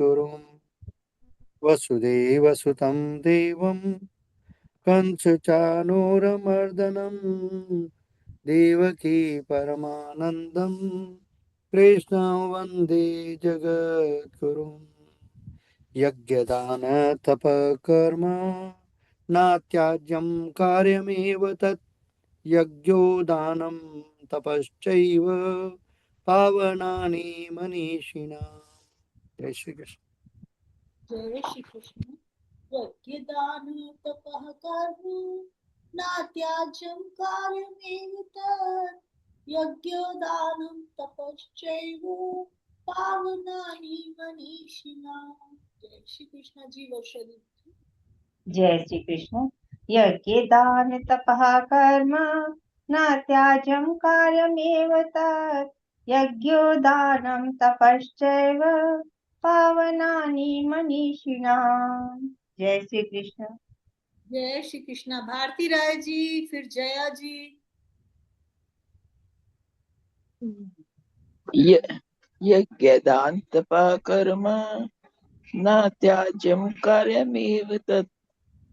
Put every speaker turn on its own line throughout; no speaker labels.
जगद्गुरुं वसुदेवसुतं देवं कंसचानूरमर्दनं देवकी परमानन्दं कृष्णं वन्दे जगद्गुरुम्। यज्ञदानतपकर्म नात्याज्यं कार्यमेव तत् यज्ञो दानं तपश्चैव पावनानि मनीषिणाम्। जय श्री कृष्ण।
जय श्री कृष्ण। यज्ञ दान तपः कर्म नात्याज्यं कार्यमेव तत् यज्ञो दानं तपश्चैव पावनानि मनीषिणाम्। जय श्री कृष्ण जी। वर्षा दी।
जय श्री कृष्ण। यज्ञ दान तपः कर्म न त्याज्यं कार्यमेव तत् यज्ञो दानं तपश्चैव पावनानि मनीषिणाम्। जय श्री कृष्ण।
जय श्री कृष्ण। भारती राय जी, फिर जया जी।
यज्ञदान तपः कर्म न त्याज्यं कार्यमेव तत्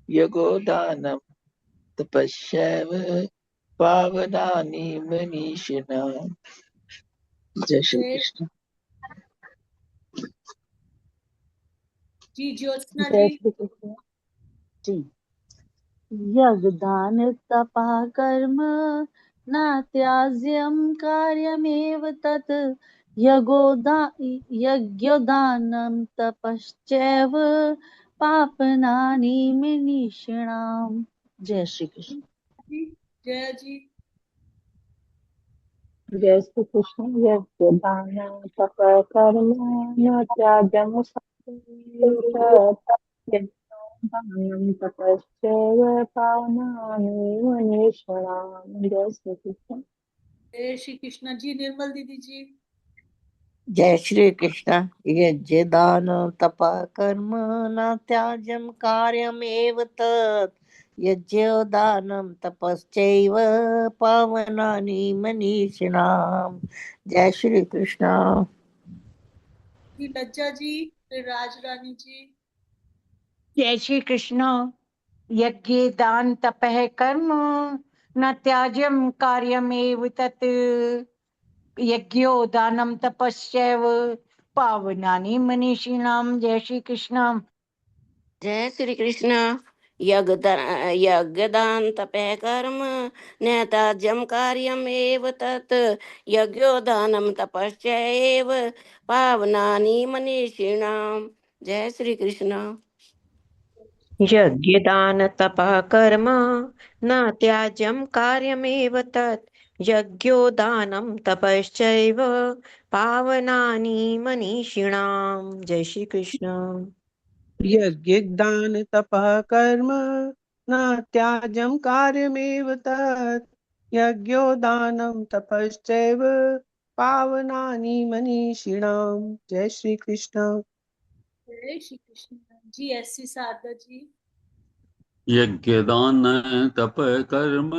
यज्ञो दानं तपश्चैव पावनानि मनीषिणाम्। जय श्री कृष्ण।
जी ज्योत्सना
जय
जी।
श्री कृष्ण जी। यज्ञदान तपः कर्म न त्याज्यं कार्यमेव तत् यज्ञदानं तपश्चैव पापनानि मनीषिणाम्। जय श्री कृष्ण।
जया जी।
जय श्री कृष्ण। यज्ञदान तपः कर्म न त्याज्यं कार्यमेव तपश्चैव पावनानि मनीषिणाम्। जय श्री कृष्ण।
जय श्री कृष्ण जी। निर्मल दीदी जी।
जय श्री कृष्ण। यज्ञदान तपः कर्म न त्याज्यं कार्यमेव तत् यज्ञदानं तपश्चैव पावनानि मनीषिणाम्। जय श्री कृष्ण।
जी लज्जा जी, फिर राज रानी जी।
जय श्री कृष्ण। यज्ञ दान तपः कर्म न त्याज्यं कार्यमेव तत् यज्ञो दानं तपश्चैव पावनानि मनीषिणां। जय श्री कृष्ण।
जय श्री कृष्ण। यज्ञदान तपः कर्म नैताज्यम कार्यमेव तत् यज्ञोदानं तपश्चैव पावनानि मनीषिणाम्। जय श्री कृष्ण।
यज्ञदान तपः कर्म न त्याज्यं कार्यमेव तत् यज्ञो दानं तपश्चैव पावनानि मनीषिणाम्। जय श्री कृष्ण।
यज्ञदान तपः कर्म न त्याज्यं कार्यमेव तत् यज्ञो दानं तपश्चैव पावनानि मनीषिणाम्। जय श्री कृष्ण।
जय श्री कृष्ण जी। एससी शारदा जी।
यज्ञदान तप कर्म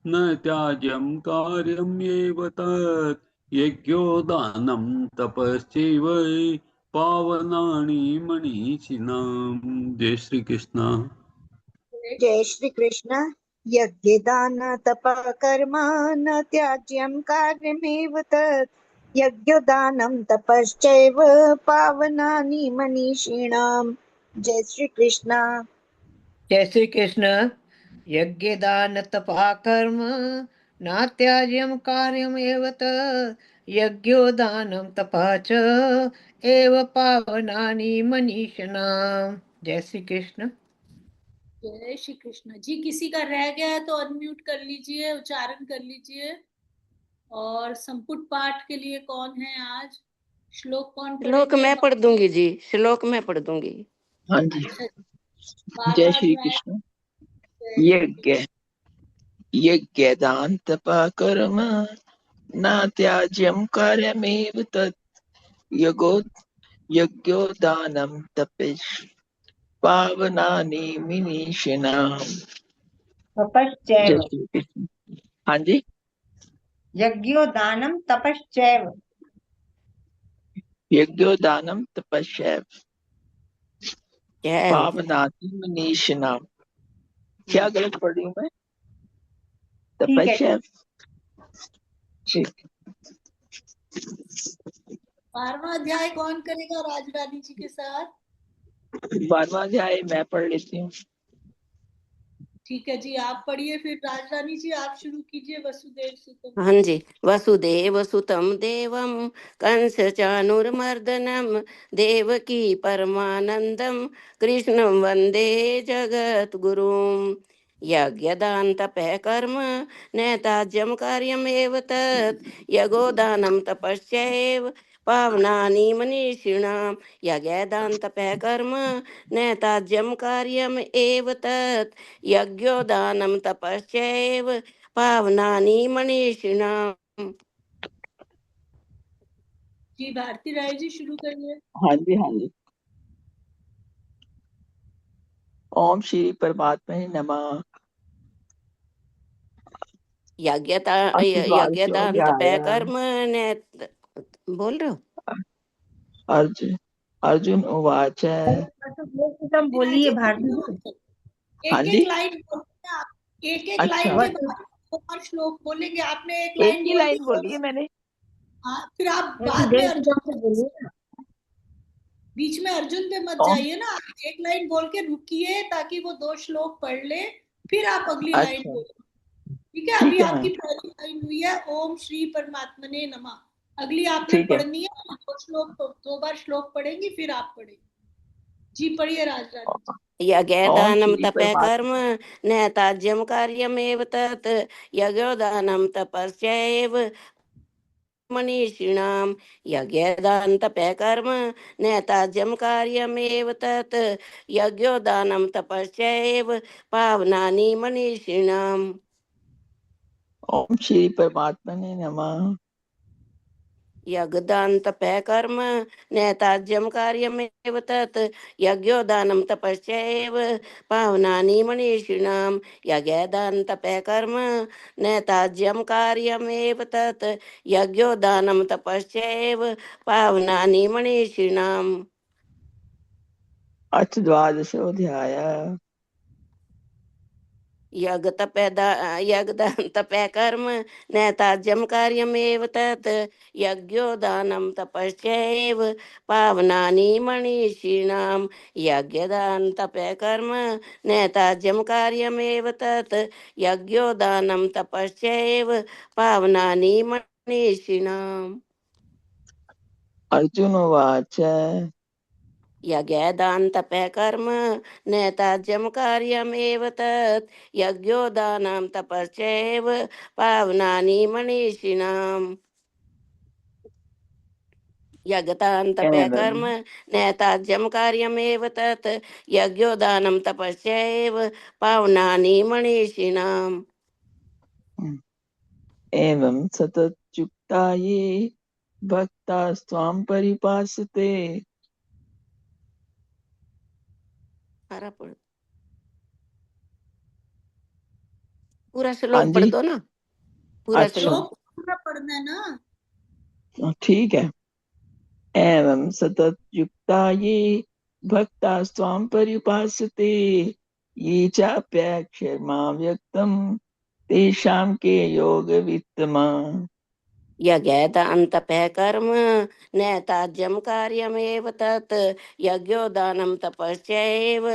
न त्याज्यं कार्यमेव तत् यज्ञो दानं तपश्चैव पावनानि मनीषिणाम्। जय श्री कृष्ण।
जय श्री कृष्ण। यज्ञदान तपः कर्म न त्याज्यं कार्यमेव तत् यज्ञदानं तपश्चैव पावनानि मनीषिणाम्। जय श्री कृष्ण।
जय श्री कृष्ण। यज्ञदान तपः कर्म न त्याज्यं कार्यमेव तत् यज्ञो दानं तपः च एव पावनानि मनीषिणाम्। जय श्री कृष्ण।
जय श्री कृष्ण जी। किसी का रह गया है तो अनम्यूट कर लीजिए, उच्चारण कर लीजिए। और संपुट पाठ के लिए कौन है आज? श्लोक कौन
श्लोक
पढ़ेंगे?
मैं पढ़ दूंगी जी, श्लोक मैं पढ़ दूंगी।
हाँ जी। जय
बारह
श्री
अध्याय।
कृष्ण। यज्ञदान तपः कर्म न त्याज्यं कार्यमेव तत् यज्ञो दानं तपश्चैव पावनानि मनीषिणाम्।
तपश्चैव।
जय श्री कृष्ण। हाँ जी।
यज्ञो दानं तपश्चैव।
यज्ञोदानं तपश्चैव
जय
पावनाति मनीषिणाम्। क्या गलत पढ़ रही हूँ मैं?
ठीक है।
तपश्चैव। ठीक।
12वां अध्याय कौन करेगा राज रानी जी के साथ?
12वां अध्याय मैं पढ़ लेती हूँ।
ठीक है जी, आप पढ़िए। फिर राज रानी जी आप शुरू कीजिए। वसुदेव सुतम।
हाँ जी। वसुदेव सुतम देवम कंस चाणूरमर्दनम देवकी परमानंदम कृष्णं वंदे जगत गुरुम। यज्ञदान तपः कर्म नैताज्यम कार्यमेव तत् यज्ञोदानं तपश्चैव पावनानि मनीषिणां। यज्ञदान तपः कर्म नैताज्यम कार्यम एव तत् यज्ञोदानं तपश्चैव पावनानि मनीषिणाम्।
जी भारती राय जी शुरू करिए।
हाँ जी, हाँ जी। ओम श्री परमात्मा नमः।
यज्ञदान तपः कर्म ने बोल रहे हो?
अर्जुन अर्जुन उवाच।
तुम बोलिए भारती जी।
हाँ
एक
जी।
एक लाइन बोलते हैं आप। एक एक
अच्छा।
लाइन के बाद दो और श्लोक बोलेंगे। आपने एक
एक
लाइन
ही
बोल
लाइन
दी
बोली है मैंने।
हाँ, फिर आप बाद में
वसुदेव
अर्जुन
से बोलिए ना।
बीच में अर्जुन पे मत
ओम।
जाइए ना। आप एक लाइन बोल के रुकिए ताकि वो दो श्लोक पढ़ ले, फिर आप अगली लाइन
अच्छा,
बोलो। ठीक है?
ठीक
अभी
है
आपकी
मैम।
पहली लाइन हुई है ओम श्री परमात्मने नमः। अगली आपने
ठीक है।
पढ़नी है। दो श्लोक, दो बार श्लोक पढ़ेंगी, फिर आप पढ़ेंगे। जी पढ़िए राज रानी जी।
ओम
यज्ञदानं
श्री
तपः कर्म
परमात्मा।
नैताज्यं कार्यमेव तत् यज्ञोदानं तपश्चैव मनीषिणां। यज्ञदानं तपः कर्म नैताज्यं कार्यमेव तत् यज्ञोदानं तपश्चैव पावनानि मनीषिणाम्।
ओम श्री परमात्मा नमः।
यज्ञदान तपः कर्म नैताज्यं कार्यमेव तत् यज्ञोदानं तपश्चैव पावनानि मनीषिणां। यज्ञदान तपः कर्म नैताज्यं कार्यमेव तत् यज्ञोदानं तपश्चैव पावनानि मनीषिणाम्।
अथ द्वादशोऽध्यायः।
यज्ञदान तपः कर्म नैताज्यं कार्यमेव तत् यज्ञोदानं तपश्चैव पावनानि मनीषिणां। यज्ञदान तपः कर्म नैताज्यं कार्यमेव तत् यज्ञोदानं तपश्चैव पावनानि मनीषिणाम्।
अर्जुन उवाच।
यज्ञदान तपः कर्म नैताज्यं कार्यमेव तत् यज्ञोदानं तपश्चैव पावनानि मनीषिणाम्। यज्ञदान तपः कर्म नैताज्यं कार्यमेव तत् यज्ञोदानं तपश्चैव पावनानि मनीषिणाम्।
एवं सततयुक्ता ये भक्तास्त्वां परिपासते।
पूरा
हाँ
श्लोक पढ़
जी।
दो ना, पूरा
अच्छा,
श्लोक।
पूरा पढ़ना है ना।
ठीक है। एवं सततयुक्ता ये भक्तास्त्वां परिपासते ये चाप्यक्षरमां व्यक्तं तेषां के योगवित्तमा।
यज्ञदान तपः कर्म नैताज्यं कार्यमेव तत् यज्ञोदानं तपश्चैव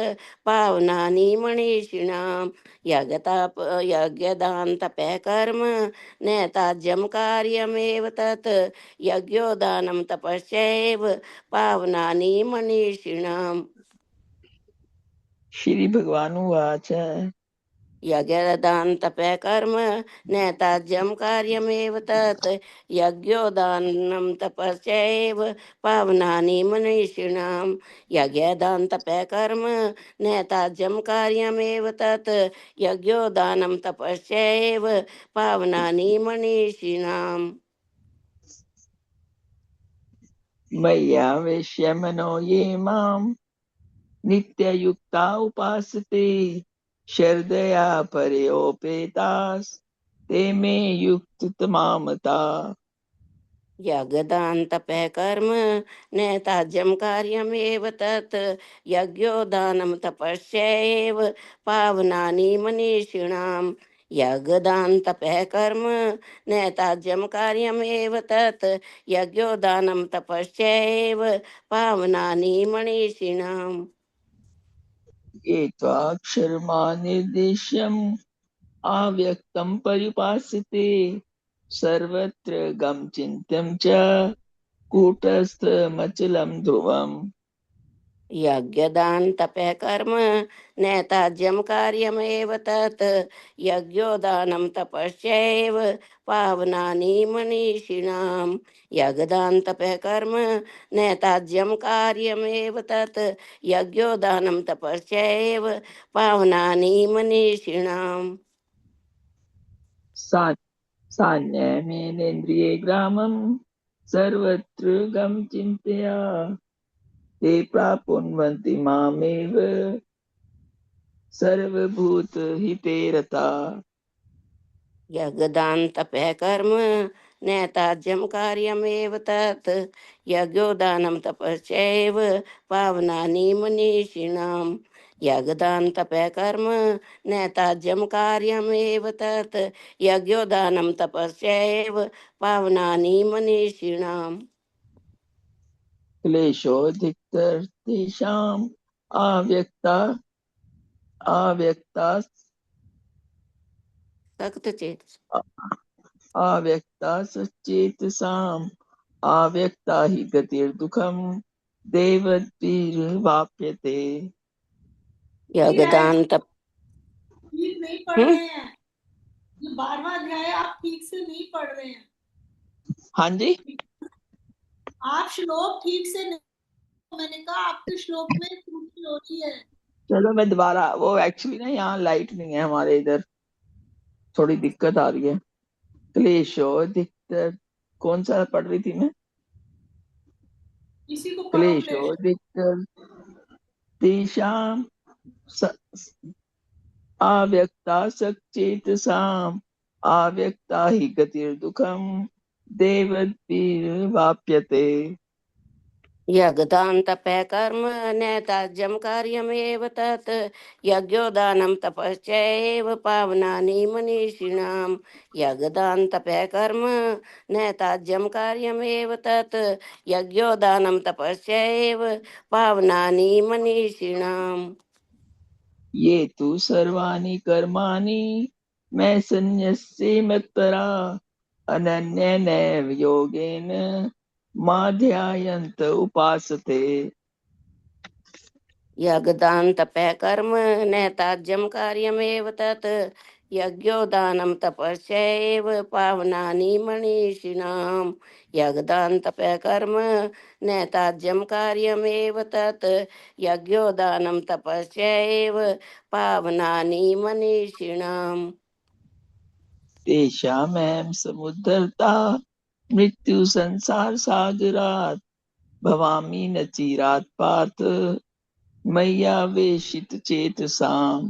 पावनानि मनीषिणां। यज्ञदान तपः कर्म नैताज्यं कार्यमेव तत् यज्ञोदानं तपश्चैव पावनानि मनीषिणाम्।
श्री भगवानुवाच।
यज्ञदान तपः कर्म नैताज्यं कार्यमेव तत् यज्ञोदानं तपश्चैव पावनानि मनीषिणां। यज्ञदान तपः कर्म नैताज्यं कार्यमेव तत् यज्ञोदानं तपश्चैव पावनानि मनीषिणाम्।
मय्यावेश्य मनो ये माम् नित्ययुक्ता उपासते श्रद्धया परयोपेतास् ते मे युक्ततमा मता।
यज्ञदान तपः कर्म न त्याज्यं कार्यमेव तत् यज्ञो दानं तपस्यैव पावनानि मनीषिणाम् यज्ञदान तपः कर्म न त्याज्यं कार्यमेव तत् यज्ञो दानं तपस्यैव पावनानि मनीषिणाम्
ये त्वाक्षरमा निर्देश्यम् अव्यक्तं परिभाषते सर्वत्र गम चिन्त्यं च कूटस्थमचलं ध्रुवम्
यज्ञदान तपः कर्म न त्याज्यं कार्यमेव तत् यज्ञो दानं तपस्यैव पावनानि मनीषिणाम् यज्ञदान तपः कर्म न त्याज्यं कार्यमेव तत् यज्ञो दानं तपस्यैव पावनानि मनीषिणाम्
सान्यमेनेन्द्रिये ग्रामं सर्वत्र गम चिन्तया ते प्राप्नुवन्ति मामेव सर्वभूतहिते रता
यज्ञदान तपः कर्म न त्याज्यं कार्यमेव तत् यज्ञो दानं तपस्यैव पावनानि मनीषिणाम् यज्ञदान तपः कर्म न त्याज्यं कार्यमेव तत् यज्ञो दानं तपस्यैव पावनानि मनीषिणाम्
क्लेशोऽधिकतरतेषाम् अव्यक्ता
सक्त चेत
अव्यक्ता सचेतसाम् अव्यक्ता हि गतिर्दुःखम् देवद्भिर्वाप्यते
यज्ञदान तप
ठीक नहीं पढ़ रहे हैं, ये 12वां अध्याय आप ठीक से नहीं पढ़ रहे हैं।
हाँ जी,
आप श्लोक ठीक से नहीं, मैंने कहा आपके श्लोक में त्रुटि हो रही है।
चलो मैं दोबारा, वो एक्चुअली ना यहाँ लाइट नहीं है हमारे इधर, थोड़ी दिक्कत आ रही है। क्लेशो दिक्कत, कौन सा पढ़ रही थी मैं?
इसी को पढ़ो
क्लेशो दिक्कत तेषाम् अव्यक्ता सचेतसाम् अव्यक्ता हि गतिर्दुःखम् देवद्भिर्वाप्यते
यज्ञदान तपः कर्म न त्याज्यं कार्यमेव तत् यज्ञो दानं तपश्चैव पावनानि मनीषिणाम् यज्ञदान तपः कर्म न त्याज्यं कार्यमेव तत् यज्ञो दानं तपश्चैव पावनानि मनीषिणाम्
ये तु सर्वाणि कर्माणि मैं सन्न्यस्य मत्परा अनन्येनैव योगेन माध्यायन्त उपासते
यज्ञदान तपः कर्म न त्याज्यं कार्यमेव तत् यज्ञो दानं तपस्यैव पावनानि मनीषिणाम् यज्ञदान तपः कर्म न त्याज्यं कार्यमेव तत् यज्ञो दानं तपस्यैव पावनानि मनीषिणाम्
तेषामेव समुद्धरता मृत्यु संसार सागरात् भवामि न चिरात् पार्थ मय्यावेशित चेतसाम्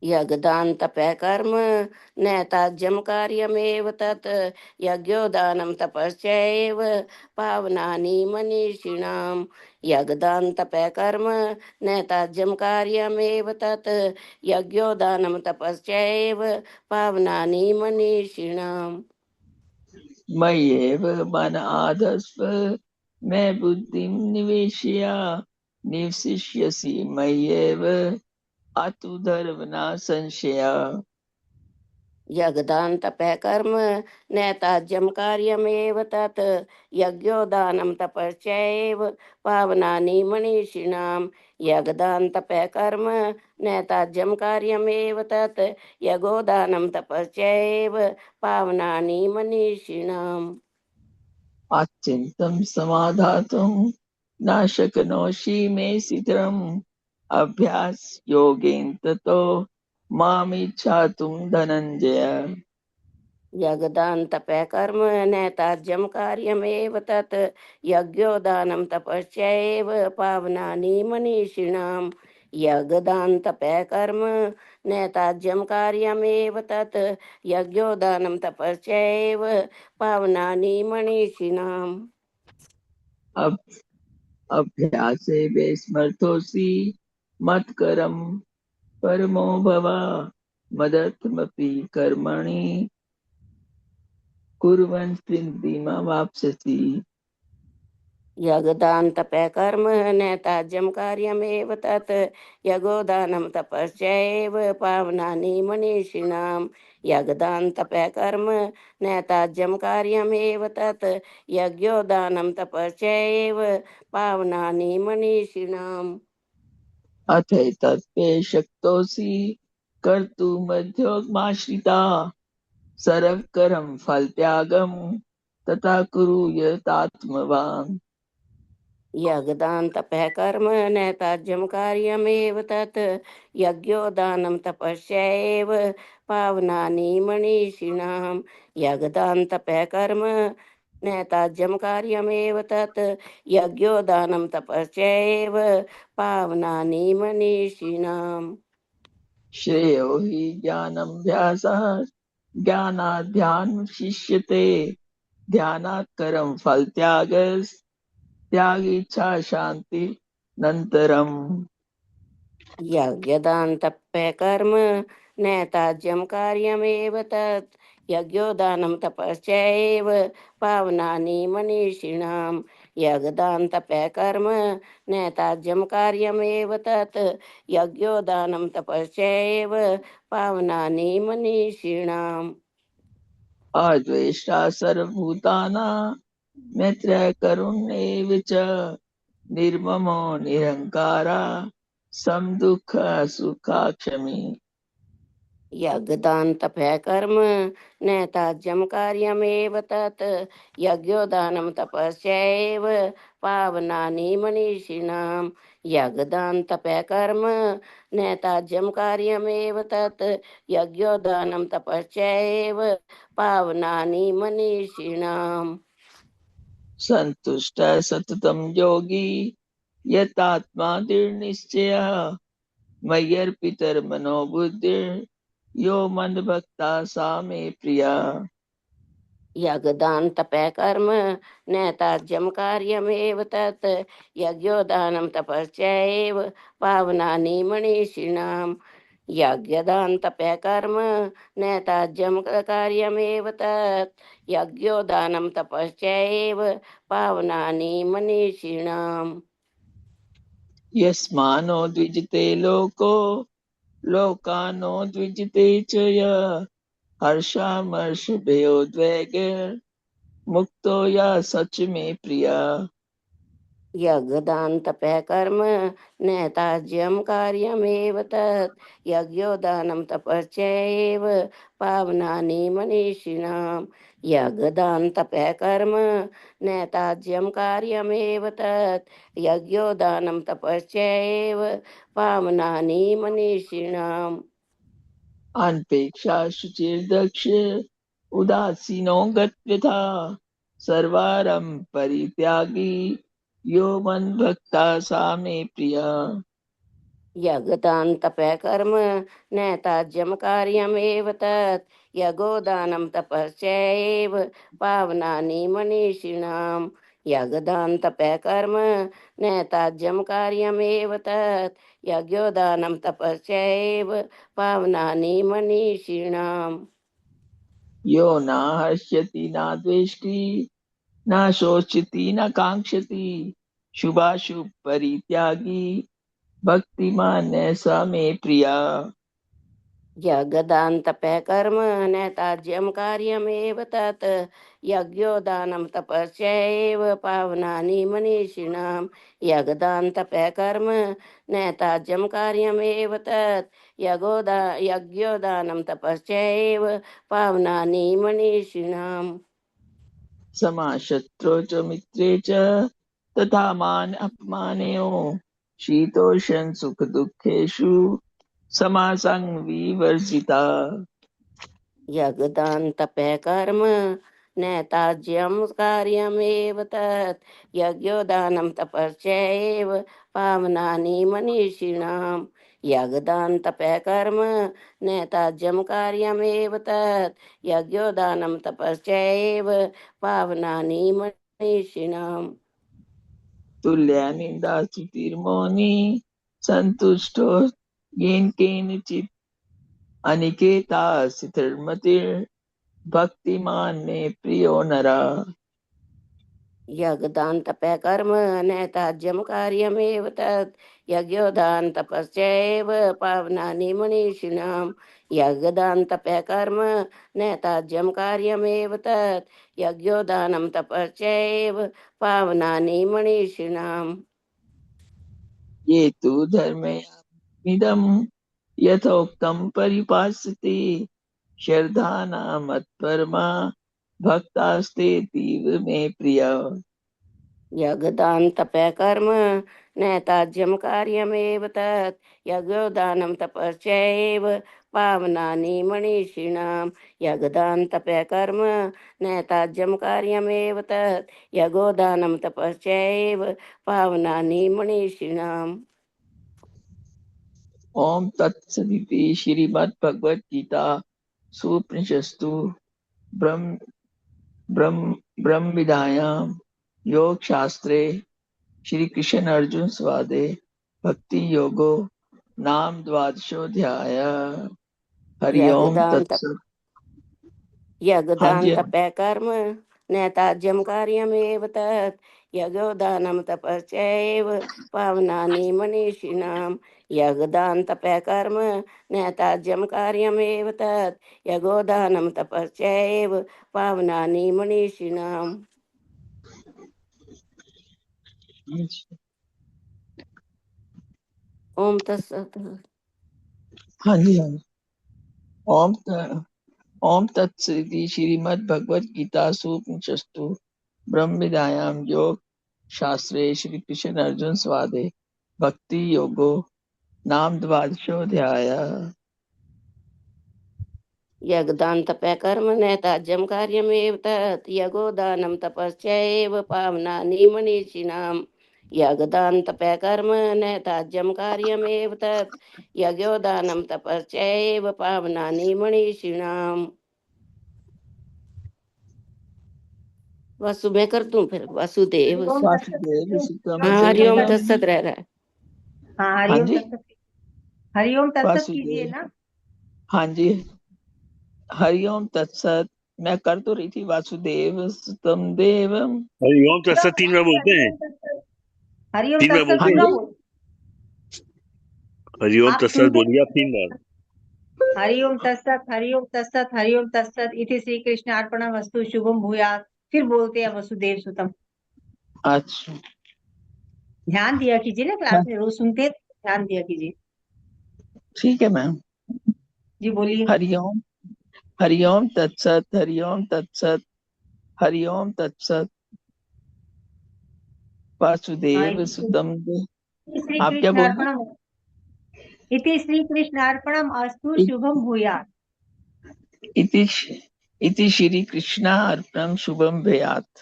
यज्ञदान तपः कर्म न त्याज्यं कार्यमेव तत् यज्ञो दानं तपस्यैव पावनानि मनीषिणाम् यज्ञदान तपः कर्म न त्याज्यं कार्यमेव तत् यज्ञो दानं तपस्यैव पावनानि मनीषिणाम्
मय्येव मन आधस्व मैं बुद्धिं निवेशय निवसिष्यसि मय्येव अतु धर्मना संशय
यज्ञदान तपः कर्म न त्याज्यं कार्यमेव तत् यज्ञो दानं तपस्यैव पावनानि मनीषिणाम् यज्ञदान तपः कर्म न त्याज्यं कार्यमेव तत् यज्ञो दानं तपस्यैव पावनानि मनीषिणाम्
अचिन्तं समाधातुं न शक्नोषि मे शीघ्रम् अभ्यास योगेन ततो मामिच्छातुं धनञ्जय
यज्ञदान तपः कर्म न त्याज्यं कार्यमेव तत् यज्ञो दानं तपस्यैव पावनानि मनीषिणाम् यज्ञदान तपः कर्म नैताज्यम कार्यमेव तत् यज्ञोदानं तपश्चैव पावनानि मनीषिणाम्।
अब अभ्यासे विस्मर्थोऽसि मत्करं परमो भव मदर्थमपि कर्मणि कुर्वन् सिद्धिमवाप्स्यसि।
यज्ञदान तपः कर्म नैताज्यम कार्यमेव तत् यज्ञोदानं तपश्चैव पावनानि मनीषिणाम्। यज्ञदान तपः कर्म नैताज्यम कार्यमेव तत् यज्ञोदानं तपश्चैव पावनानि मनीषिणाम्।
अथैतत्ते शक्तोऽसि कर्तुमध्योगमाश्रिता सर्वकरं फलत्यागं तथा कुरु यतात्मवान्।
यज्ञदान तपः कर्म नैताज्यम कार्यमेव तत् यज्ञोदानं तपश्चैव पावनानि मनीषिणाम्। यज्ञदान तपः कर्म नैताज्यम कार्यमेव तत् यज्ञोदानं तपश्चैव पावनानि मनीषिणाम्।
श्रेयो हि ज्ञानाभ्यासः ज्ञानाध्यानं शिष्यते ध्यानात् करं फलत्यागस्त्यागीच्छा शान्तिरनन्तरम्।
यज्ञदान तपः कर्म नैताज्यम कार्यमेव तत् यज्ञोदानं तपश्चैव पावनानि मनीषिणाम्। यज्ञदान तपः कर्म नैताज्यम कार्यमेव तत् यज्ञोदानं तपश्चैव पावनानि मनीषिणाम्।
अद्वेष्टा सर्वभूतानां मैत्रः करुणैव च निर्ममो निरहङ्कारः समदुःखः सुखाक्षमी।
यज्ञदान तपः कर्म नैताज्यम कार्यमेव तत् यज्ञोदानं तपश्चैव पावनानि मनीषिणाम्। यज्ञदान तपः कर्म नैताज्यम कार्यमेव तत् यज्ञोदानं तपश्चैव पावनानि मनीषिणाम्।
सन्तुष्टः सततं योगी यतात्मा दृढनिश्चयः मय्यर्पितर्मनो बुद्धिर्यो मद्भक्ता सा मे प्रिया।
यज्ञदान तपः कर्म नैताज्यम कार्यमेव तत् यज्ञोदानं तपश्चैव पावनानि मनीषिणाम्। यज्ञदान तपः कर्म नैताज्यम कार्यमेव तत् यज्ञोदानं तपश्चैव पावनानि मनीषिणाम्।
यस्मानो द्विजते लोको लोकानो द्विजते च यः हर्षामर्षभयोद्वेगैर्मुक्तो यः सच मे प्रिया।
यज्ञदान तपः कर्म नैताज्यम कार्यमेव तत् यज्ञोदानं तपश्चैव पावनानि मनीषिणाम्। यज्ञदान तपः कर्म नैताज्यम कार्यमेव तत् यज्ञोदानं तपश्चैव पावनानि मनीषिणाम्।
अनपेक्षा शुचिर्दक्ष उदासीनो गत्वथा सर्वारं परित्यागी यो मद्भक्ता सा मे प्रिया।
यज्ञदान तपः कर्म नैताज्यम कार्यमेव तत् यज्ञोदानं तपश्चैव पावनानि मनीषिणाम्। यज्ञदान तपः कर्म नैताज्यम कार्यमेव तत् यज्ञोदानं तपश्चैव पावनानि मनीषिणाम्।
यो न हर्ष्यति न द्वेष्टि न शोचति न कांक्षति शुभाशुभ परित्यागी भक्तिमान सा मे प्रिया।
यज्ञदान तपः कर्म नैताज्यम कार्यमेव तत् यज्ञोदानं तपश्चैव पावनानि मनीषिणाम्। यज्ञदान तपः कर्म नैताज्यम कार्यमेव तत् यज्ञोदानं तपश्चैव पावनानि मनीषिणाम्।
समाशत्रौ च मित्रे च तथा मान अपमानयोः शीतोष्ण सुख दुःखेषु समासंग विवर्जिता।
यज्ञदान तपः कर्म न त्याज्यं कार्यमेव तत् यज्ञोदानं तपश्चैव पावनानि मनीषिणाम् यज्ञदान तपः कर्म न त्याज्यं कार्यमेव तत् यज्ञोदानं तपश्चैव पावनानि मनीषिणाम्
तुल्या निंदा स्तुतिर्मौनी संतुष्टो येन केनचित् अनिकेता स्थितिर्मतिर् भक्तिमान में प्रियो नरा
यज्ञदान तपः कर्म न त्याज्यं कार्यमेव तत् यज्ञोदान तपश्चैव पावनानि मनीषिणाम् यज्ञदान तपः कर्म न त्याज्यं कार्यमेव तत् यज्ञोदानं तपश्चैव पावनानि मनीषिणाम्
ये तु धर्ममिदं यथोक्तं परिपास्यते श्रद्धाना मत्परमा भक्तास्तेतीव मे प्रिया
यज्ञदान तपः कर्म न त्याज्यं कार्यमेव तत् यज्ञोदानं तपश्चैव पावनानि मनीषिणाम् यज्ञदान तपः कर्म न त्याज्यं कार्यमेव तत् यज्ञोदानं तपश्चैव पावनानि मनीषिणाम्
ओम तत्सदिति श्रीमद्भगवद गीता सुपनिषत्सु ब्रह्म ब्रह्म ब्रह्म विद्यायां योग शास्त्रे श्री कृष्ण अर्जुन संवादे भक्ति योगो नाम द्वादशोऽध्याय हरि ओम तत्सत् हाँ
यज्ञदान
जी
तपः कर्म न त्याज्यं कार्यमेव तत् यज्ञोदानं तपश्चैव पावनानि मनीषिणाम् यज्ञदान तपः कर्म न त्याज्यं कार्यमेव तत् यज्ञोदानं तपश्चैव पावनानि मनीषिणाम् ओम तत्सत्
हाँ जी हाँ जी ओम तत्सदिति श्रीमद्भगवद गीता सुपनिषत्सु ब्रह्म विद्यायां योग शास्त्रे श्री कृष्ण अर्जुन संवादे भक्ति योगो नाम द्वादशोऽध्याय
यज्ञदान तपः कर्म न त्याज्यं कार्यमेव तत् यज्ञोदानं तपश्चैव पावनानि मनीषिणाम् यज्ञदान तपः कर्म न त्याज्यं कार्यमेव तत् यज्ञोदानं तपश्चैव पावनानि मनीषिणाम् वसु मैं कर दूं फिर वासुदेव
हरिओम
वासुदेव सुतम
हाँ हरिओम
देवम
तत्सत रह रहा है
हाँ
हाँ
हरिओम
जी
तत्सत हरिओम तत्सत कीजिए
वासुदेव
ना।
हाँ जी हरिओम तत्सत मैं कर तो रही थी वासुदेव सुतम देवम
हरिओम
पूरा
तत्सत 3 बार बोलते हैं,
हरिओम
3 बार
तत्सत
बोलते
पूरा
हैं।
बोल।
हरिओम
आप
तत्सत
सुनते
बोलिए आप 3 बार।
हरिओम तत्सत हरिओम तत्सत हरिओम तत्सत इति श्री कृष्ण अर्पणमस्तु शुभम भूयात्। फिर बोलते हैं वसुदेव सुतम।
अच्छा
ध्यान दिया कीजिए ना, क्लास में रोज सुनते हैं, ध्यान दिया कीजिए।
ठीक है मैम
जी बोलिए।
हरिओम हरिओम तत्सत हरिओम तत्सत हरिओम तत्सत वासुदेव
हाँ,
सुतम
श्री
आप क्या
कृष्ण
बोल रहे
अर्पणम इति श्री कृष्ण अर्पणम अस्तु शुभम भूयात्।
इति श्री कृष्णा अर्पणम शुभम भयात्।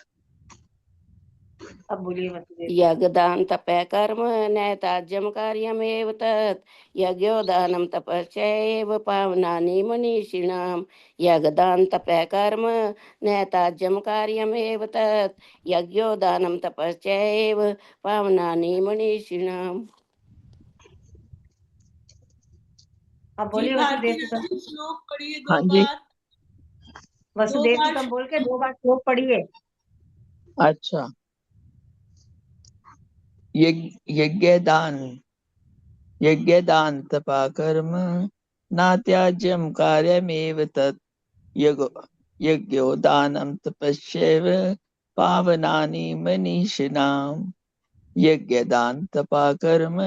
अब बोलिए वसुदेव।
यज्ञदान तपः कर्म न त्याज्यं कार्यमेव तत् यज्ञोदानं तपश्चैव पावनानि मनीषिणाम् यज्ञदान तपः कर्म न त्याज्यं कार्यमेव तत् यज्ञोदानं तपश्चैव पावनानि मनीषिणाम्
अब
जी
बोलिए
भारती
वसुदेव सुतम।
जी श्लोक पढ़िए
हाँ
2
जी
बार। 2
वसुदेव
बार
सुतम बोल के 2 बार श्लोक पढ़िए।
अच्छा यज्ञदान तपा कर्म नात्याज्यं कार्यमेव तत् यज्ञोदानं तपश्चैव पावनानि मनीषिणाम् यज्ञदान तपा कर्म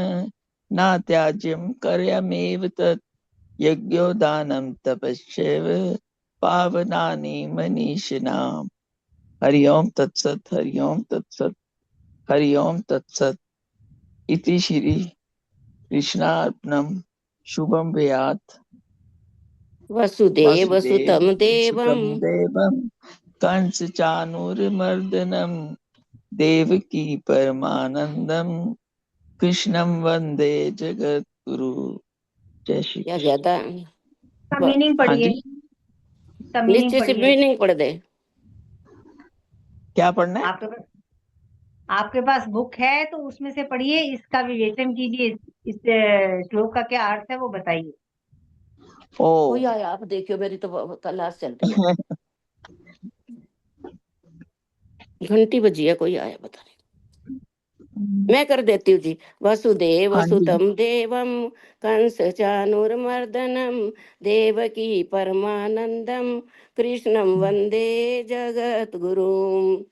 नात्याज्यं कार्यमेव तत् यज्ञोदानं तपश्चैव पावनानि मनीषिणाम् हरि ओम तत्सत हरि ओम तत्सत हरि ओम तत्सत इति श्री कृष्णार्पणम शुभम भयात्
वसुदेव
वासुदेव
सुतं
सुतम
देवम्
देवम कंस चाणूरमर्दनम देवकी परमानंदम कृष्णम वंदे जगत गुरु। जय श्री
क्या
कृष्ण।
ज्यादा
इसका मीनिंग
हाँ
पढ़िए,
जी,
इसका मीनिंग
नीचे से
पढ़िए।
मीनिंग पढ़ दे।
क्या पढ़ना है?
आपके पास बुक है तो उसमें से पढ़िए, इसका विवेचन कीजिए, इस श्लोक का क्या अर्थ है वो बताइए।
कोई
ओ
आया, आप देखियो, मेरी तो तलाश चल रही है। घंटी बजी है, कोई आया पता नहीं। मैं कर देती हूँ जी। वसुदेव
हाँ जी,
सुतम देवम कंस चाणूरमर्दनम देवकी परमानंदम कृष्णम वंदे जगत गुरुम।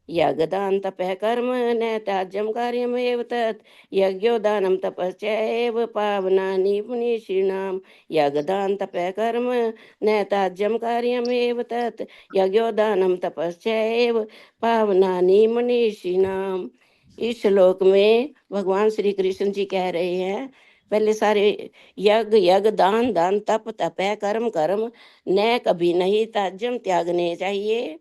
यज्ञदानतपः कर्म न त्याज्यं कार्यमेव तत् यज्ञोदानं तपश्चैव पावनानि पुनीषिणाम्। यज्ञदानतपः कर्म न त्याज्यं कार्यमेव तत् यज्ञोदानं तपश्चैव पावनानि मनीषिणाम्। इस श्लोक में भगवान श्री कृष्ण जी कह रहे हैं, पहले सारे यज्ञ यज्ञ दान दान तप तपः कर्म कर्म न कभी नहीं त्याज्यम त्यागने चाहिए,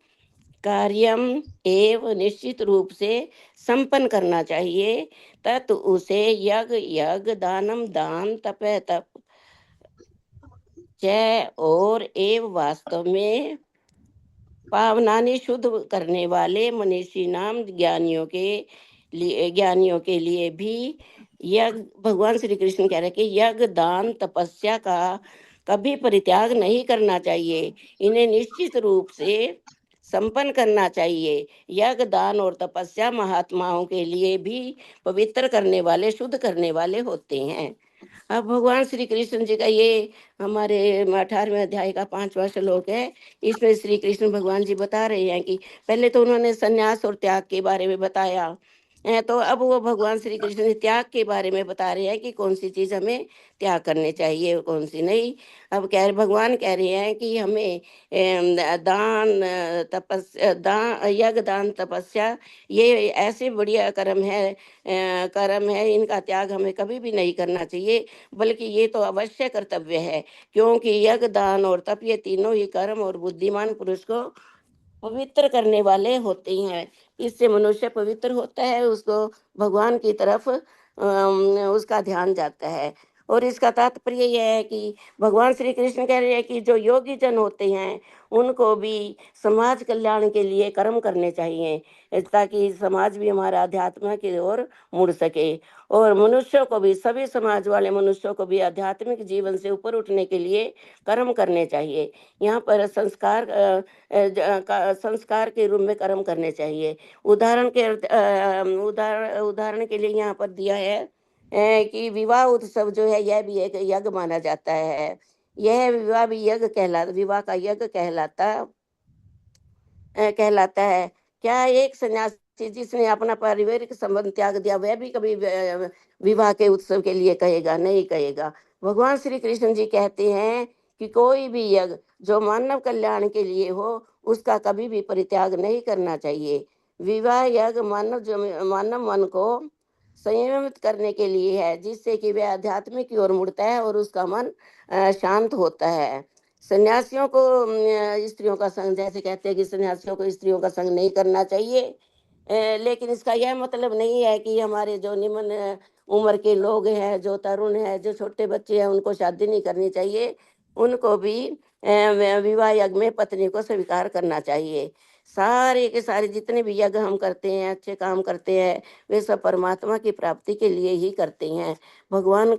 कार्यम एव निश्चित रूप से संपन्न करना चाहिए, तत् उसे यज्ञ यज्ञ दानम दान तप तप जय और एव वास्तव में पावनानि शुद्ध करने वाले मनीषी नाम ज्ञानियों के लिए भी यज्ञ, भगवान श्री कृष्ण कह रहे कि यज्ञ दान तपस्या का कभी परित्याग नहीं करना चाहिए, इन्हें निश्चित रूप से संपन्न करना चाहिए। यज्ञ दान और तपस्या महात्माओं के लिए भी पवित्र करने वाले शुद्ध करने वाले होते हैं। अब भगवान श्री कृष्ण जी का ये हमारे 18वें अध्याय का 5वां श्लोक है। इसमें श्री कृष्ण भगवान जी बता रहे हैं कि पहले तो उन्होंने संन्यास और त्याग के बारे में बताया, तो अब वो भगवान श्री कृष्ण ने त्याग के बारे में बता रहे हैं कि कौन सी चीज हमें त्याग करनी चाहिए और कौन सी नहीं। अब भगवान कह रहे हैं कि हमें दान तपस्या दान यज्ञ दान तपस्या ये ऐसे बढ़िया कर्म है, इनका त्याग हमें कभी भी नहीं करना चाहिए, बल्कि ये तो अवश्य कर्तव्य है, क्योंकि यज्ञ दान और तप ये तीनों ही कर्म और बुद्धिमान पुरुष को पवित्र करने वाले होते हैं। इससे मनुष्य पवित्र होता है, उसको भगवान की तरफ उसका ध्यान जाता है। और इसका तात्पर्य यह है कि भगवान श्री कृष्ण कह रहे हैं कि जो योगी जन होते हैं उनको भी समाज कल्याण के लिए कर्म करने चाहिए, ताकि समाज भी हमारा अध्यात्म की ओर मुड़ सके, और मनुष्यों को भी, सभी समाज वाले मनुष्यों को भी आध्यात्मिक जीवन से ऊपर उठने के लिए कर्म करने चाहिए। यहाँ पर संस्कार के रूप में कर्म करने चाहिए। उदाहरण के लिए यहाँ पर दिया है कि विवाह उत्सव जो है यह भी एक यज्ञ माना जाता है। यह विवाह भी यज्ञ विवाह का यज्ञ कहलाता है। क्या एक सन्यासी जिसने अपना पारिवारिक संबंध त्याग दिया वह भी कभी विवाह के उत्सव के लिए कहेगा? नहीं कहेगा। भगवान श्री कृष्ण जी कहते हैं कि कोई भी यज्ञ जो मानव कल्याण के लिए हो उसका कभी भी परित्याग नहीं करना चाहिए। विवाह यज्ञ मानव मन को संयमित करने के लिए है, जिससे कि वह अध्यात्म की ओर मुड़ता है और उसका मन शांत होता है। सन्यासियों को स्त्रियों का संग, जैसे कहते हैं कि सन्यासियों को स्त्रियों का संग नहीं करना चाहिए, लेकिन इसका यह मतलब नहीं है कि हमारे जो निम्न उम्र के लोग हैं, जो तरुण हैं, जो छोटे बच्चे हैं, उनको शादी नहीं करनी चाहिए। उनको भी विवाह यज्ञ में पत्नी को स्वीकार करना चाहिए। सारे के सारे जितने भी यज्ञ हम करते हैं, अच्छे काम करते हैं, वे सब परमात्मा की प्राप्ति के लिए ही करते हैं। भगवान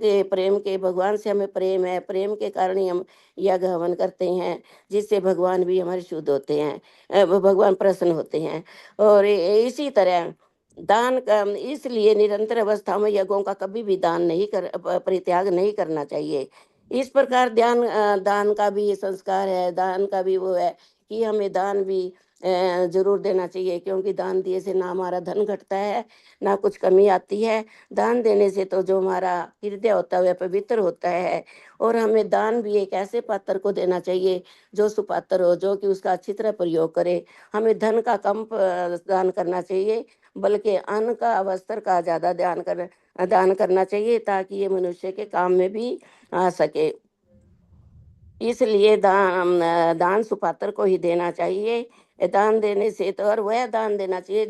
से हमें प्रेम है, प्रेम के कारण ही हम यज्ञ हवन करते हैं, जिससे भगवान भी हमारे शुद्ध होते हैं, भगवान प्रसन्न होते हैं। और इसी तरह दान का, इसलिए निरंतर अवस्था में यज्ञों का कभी भी परित्याग नहीं करना चाहिए। इस प्रकार दान का भी संस्कार है, दान का भी वो है कि हमें दान भी जरूर देना चाहिए, क्योंकि दान दिए से ना हमारा धन घटता है ना कुछ कमी आती है। दान देने से तो जो हमारा हृदय होता है वह पवित्र होता है। और हमें दान भी एक ऐसे पात्र को देना चाहिए जो सुपात्र हो, जो कि उसका अच्छी तरह प्रयोग करे। हमें धन का कम दान करना चाहिए, बल्कि अन्न का, वस्त्र का ज्यादा दान करना चाहिए, ताकि ये मनुष्य के काम में भी आ सके। इसलिए दान सुपात्र को ही देना चाहिए। दान देने से तो, और वह दान देना चाहिए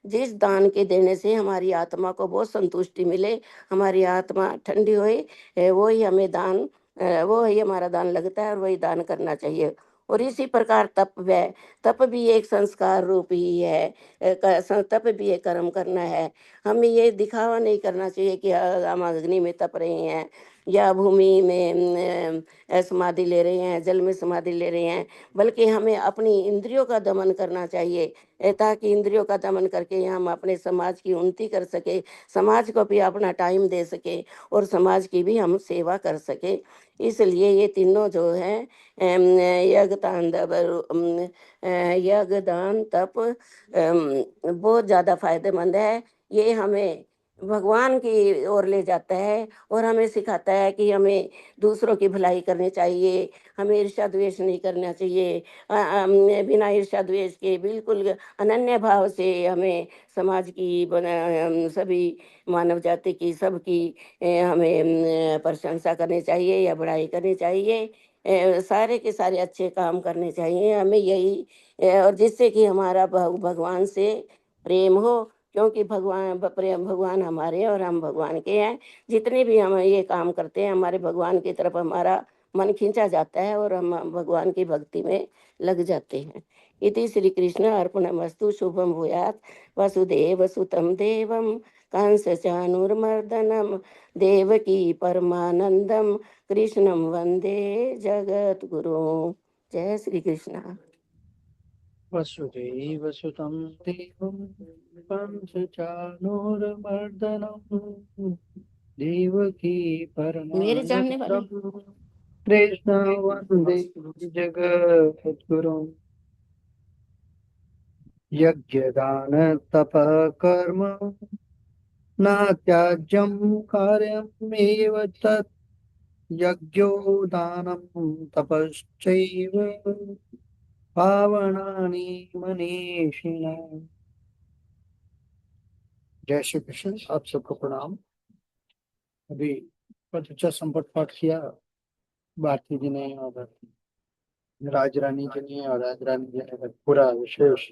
जिस दान के देने से हमारी आत्मा को बहुत संतुष्टि मिले, हमारी आत्मा ठंडी होए, वो ही हमें दान, वो ही हमारा दान लगता है और वही दान करना चाहिए। और इसी प्रकार तप भी एक संस्कार रूप ही है। तप भी एक कर्म करना है। हमें ये दिखावा नहीं करना चाहिए कि हम अग्नि में तप रहे हैं या भूमि में समाधि ले रहे हैं, जल में समाधि ले रहे हैं, बल्कि हमें अपनी इंद्रियों का दमन करना चाहिए, ताकि इंद्रियों का दमन करके हम अपने समाज की उन्नति कर सके, समाज को भी अपना टाइम दे सके और समाज की भी हम सेवा कर सके। इसलिए ये तीनों जो है यज्ञ दान तप बहुत ज़्यादा फायदेमंद है। ये हमें भगवान की ओर ले जाता है और हमें सिखाता है कि हमें दूसरों की भलाई करनी चाहिए, हमें ईर्ष्या द्वेष नहीं करना चाहिए। बिना ईर्ष्या द्वेष के बिल्कुल अनन्य भाव से हमें समाज की सभी मानव जाति की सबकी हमें प्रशंसा करनी चाहिए या बड़ाई करनी चाहिए। सारे के सारे अच्छे काम करने चाहिए हमें, यही और जिससे कि हमारा भगवान से प्रेम हो, क्योंकि भगवान हमारे हैं और हम भगवान के हैं। जितने भी हम ये काम करते हैं, हमारे भगवान की तरफ हमारा मन खींचा जाता है और हम भगवान की भक्ति में लग जाते हैं। इति श्री कृष्ण अर्पणमस्तु। शुभम भूयात्। वसुदेव सुतं देवं कंस चाणूरमर्दनं देवकी परमानंदम कृष्णं वंदे जगत गुरु। जय श्री कृष्ण।
वसुदेव सुतं देवं कंसचाणूरमर्दनं देवकी
मेरे जानने वाले
परमानंदं कृष्ण वंदे जगद्गुरुं। यज्ञदान तपः कर्म न त्याज्यं कार्यमेव तत् यज्ञो दानं तपश्चैव पावनानि मनीषिणाम्। जय श्री कृष्ण। आप सबको प्रणाम। अभी बहुत अच्छा संपट पाठ किया भारती जी ने और राज रानी जी ने और राज रानी जी ने पूरा विशेष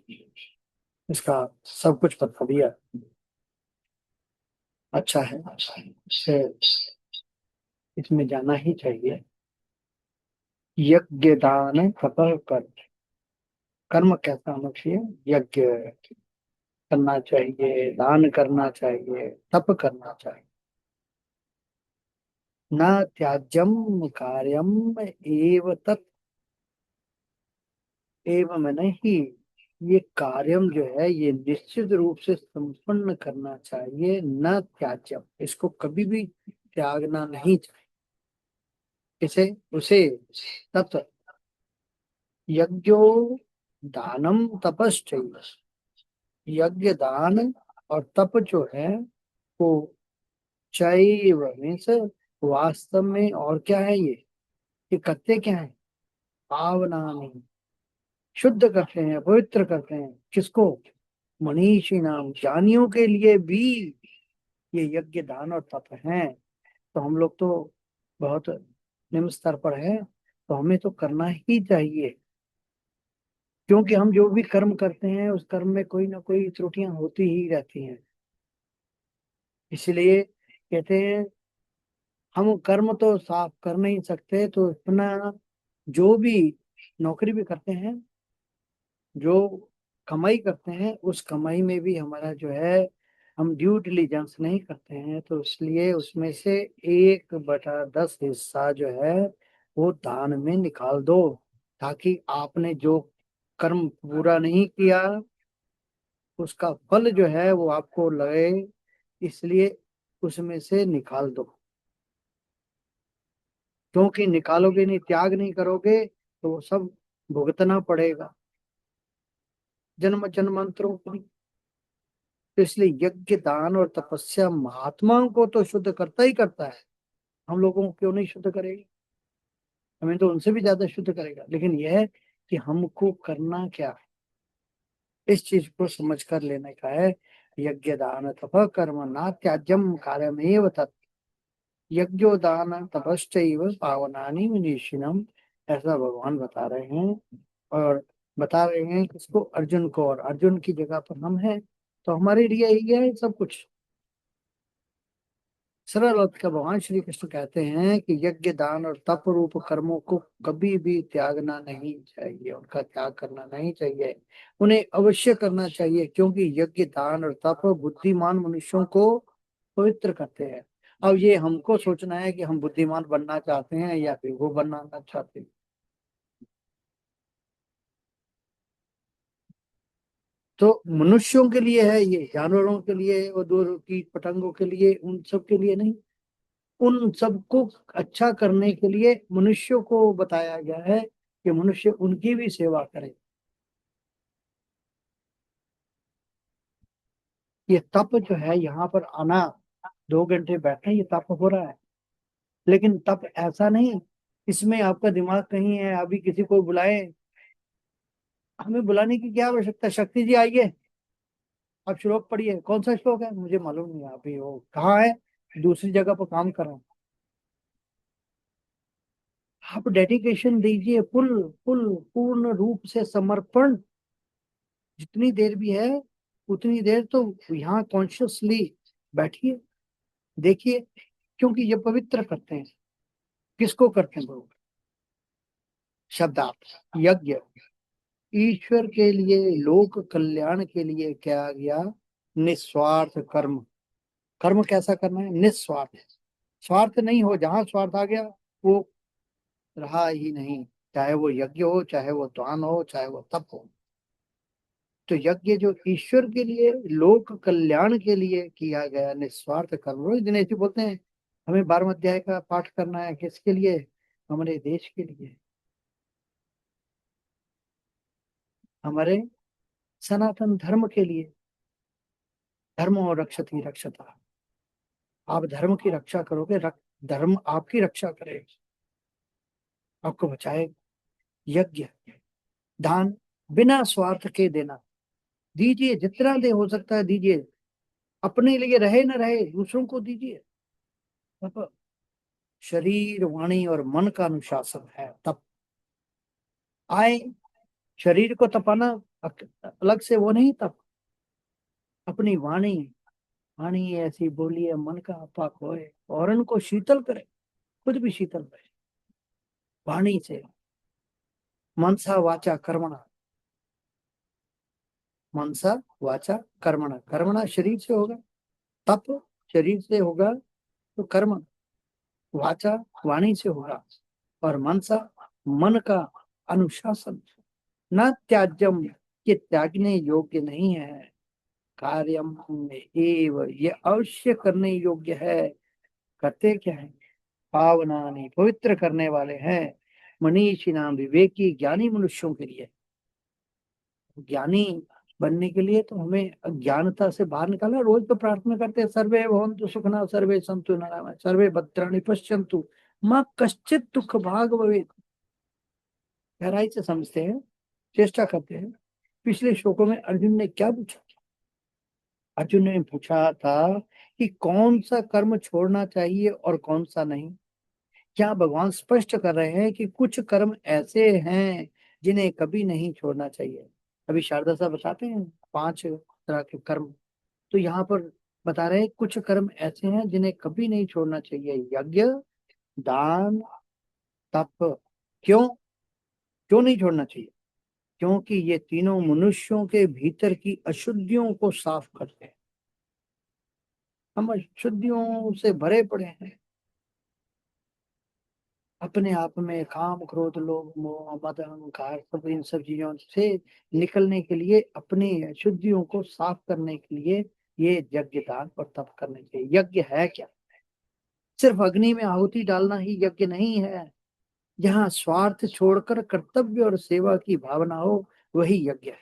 इसका सब कुछ बता दिया। अच्छा है, इससे इसमें जाना ही चाहिए। यज्ञ दान तपः कर्म, कर्म कैसा होना चाहिए? यज्ञ करना चाहिए, दान करना चाहिए, तप करना चाहिए। न त्याज्यम कार्यम एव तत्, एवं नहीं, ये कार्यम जो है ये निश्चित रूप से संपन्न करना चाहिए। न त्याज्यम, इसको कभी भी त्यागना नहीं चाहिए। इसे उसे तत् यज्ञो दानम तपश्चैव, यज्ञ दान और तप जो है वो चैव मीन्स वास्तव में, और क्या है ये करते क्या है? पावनानि, शुद्ध करते हैं, पवित्र करते हैं। किसको? मनीषी नाम, ज्ञानियों के लिए भी ये यज्ञ दान और तप हैं। तो हम लोग तो बहुत निम्न स्तर पर है, तो हमें तो करना ही चाहिए, क्योंकि हम जो भी कर्म करते हैं उस कर्म में कोई ना कोई त्रुटियां होती ही रहती हैं। इसलिए कहते हैं हम कर्म तो साफ कर नहीं सकते, तो अपना जो भी नौकरी भी करते हैं, जो कमाई करते हैं, उस कमाई में भी हमारा जो है हम ड्यू डिलीजेंस नहीं करते हैं, तो इसलिए उसमें से 1/10 हिस्सा जो है वो दान में निकाल दो, ताकि आपने जो कर्म पूरा नहीं किया उसका फल जो है वो आपको लगे, इसलिए उसमें से निकाल दो। क्योंकि निकालोगे नहीं, त्याग नहीं करोगे तो वो सब भुगतना पड़ेगा जन्म जन्मांतरों को। तो इसलिए यज्ञ दान और तपस्या महात्माओं को तो शुद्ध करता ही करता है, हम लोगों को क्यों नहीं शुद्ध करेगा? हमें तो उनसे भी ज्यादा शुद्ध करेगा। लेकिन यह है कि हमको करना क्या है, इस चीज को समझ कर लेने का है। यज्ञ दान तप कर्म न त्याज्यम कार्यमेव तत्, यज्ञोदान तपश्चैव पावनानि विनिशिनम, ऐसा भगवान बता रहे हैं। और बता रहे हैं किसको? अर्जुन को। और अर्जुन की जगह पर हम हैं, तो हमारे लिए ही है सब कुछ। सरल अर्थ का भगवान श्री कृष्ण कहते हैं कि यज्ञ दान और तप रूप कर्मों को कभी भी त्यागना नहीं चाहिए, उनका त्याग करना नहीं चाहिए, उन्हें अवश्य करना चाहिए, क्योंकि यज्ञ दान और तप बुद्धिमान मनुष्यों को पवित्र करते हैं। अब ये हमको सोचना है कि हम बुद्धिमान बनना चाहते हैं या फिर वो बनना चाहते हैं। तो मनुष्यों के लिए है ये, जानवरों के लिए और दूर कीट पतंगों के लिए, उन सब के लिए नहीं। उन सबको अच्छा करने के लिए मनुष्यों को बताया गया है कि मनुष्य उनकी भी सेवा करे। ये तप जो है, यहाँ पर आना, 2 घंटे बैठना, ये तप हो रहा है। लेकिन तप ऐसा नहीं इसमें आपका दिमाग कहीं है, अभी किसी को बुलाए, हमें बुलाने की क्या आवश्यकता? शक्ति जी आइए, आप श्लोक पढ़िए। कौन सा श्लोक है मुझे मालूम नहीं, अभी वो कहाँ है, दूसरी जगह पर काम कर रहा हूँ। आप डेडिकेशन दीजिए, फुल फुल पूर्ण रूप से समर्पण, जितनी देर भी है उतनी देर तो यहाँ कॉन्शियसली बैठिए, देखिए, क्योंकि ये पवित्र करते हैं। किसको करते हैं लोग? शब्दार्थ यज्ञ ईश्वर के लिए, लोक कल्याण के लिए किया गया निस्वार्थ कर्म। कर्म कैसा करना है? निस्वार्थ, स्वार्थ नहीं हो। जहां स्वार्थ आ गया वो रहा ही नहीं, चाहे वो यज्ञ हो, चाहे वो दान हो, चाहे वो तप हो। तो यज्ञ जो ईश्वर के लिए, लोक कल्याण के लिए किया गया निस्वार्थ कर्म। रोज दिनेश जी बोलते हैं हमें 12वें अध्याय का पाठ करना है, किसके लिए? हमारे देश के लिए, हमारे सनातन धर्म के लिए। धर्म और रक्षति रक्षता, आप धर्म की रक्षा करोगे, धर्म आपकी रक्षा करेगा, आपको बचाएगा। यज्ञ दान बिना स्वार्थ के देना, दीजिए, जितना दे हो सकता है दीजिए, अपने लिए रहे न रहे दूसरों को दीजिए। तब शरीर वाणी और मन का अनुशासन है। तब आए शरीर को तपाना अलग से वो नहीं, तब अपनी वाणी, वाणी ऐसी बोलिए मन का अपाक होए और उनको शीतल करे, खुद भी शीतल रहे वाणी से। मनसा वाचा कर्मणा, मनसा वाचा कर्मणा, कर्मणा शरीर से होगा, तप शरीर से होगा, तो कर्म वाचा वाणी से होगा, और मनसा मन का अनुशासन। न त्याज्यम, ये त्यागने योग्य नहीं है, कार्यम में एव, ये अवश्य करने योग्य है। करते क्या है? पावनानि, पवित्र करने वाले हैं, मनीषी नाम, विवेकी ज्ञानी मनुष्यों के लिए। ज्ञानी बनने के लिए तो हमें अज्ञानता से बाहर निकालना। रोज तो प्रार्थना करते हैं, सर्वे भवन्तु सुखिनः सर्वे सन्तु निरामयाः सर्वे भद्राणि पश्यन्तु मां कश्चित् दुःख भाग भवेत्। गहराई से समझते हैं, चेष्टा करते हैं। पिछले श्लोकों में अर्जुन ने क्या पूछा? अर्जुन ने पूछा था कि कौन सा कर्म छोड़ना चाहिए और कौन सा नहीं। क्या भगवान स्पष्ट कर रहे हैं कि कुछ कर्म ऐसे हैं जिन्हें कभी नहीं छोड़ना चाहिए? अभी शारदा साहब बताते हैं 5 तरह के कर्म, तो यहाँ पर बता रहे हैं कुछ कर्म ऐसे हैं जिन्हें कभी नहीं छोड़ना चाहिए। यज्ञ, दान, तप। क्यों क्यों नहीं छोड़ना चाहिए? क्योंकि ये तीनों मनुष्यों के भीतर की अशुद्धियों को साफ करते हैं। हम अशुद्धियों से भरे पड़े हैं, अपने आप में काम क्रोध लोभ मोह मद अहंकार, सब इन सब चीजों से निकलने के लिए, अपनी अशुद्धियों को साफ करने के लिए ये यज्ञ दान और तप करने चाहिए। यज्ञ है क्या? सिर्फ अग्नि में आहुति डालना ही यज्ञ नहीं है। जहाँ स्वार्थ छोड़कर कर्तव्य और सेवा की भावना हो, वही यज्ञ है।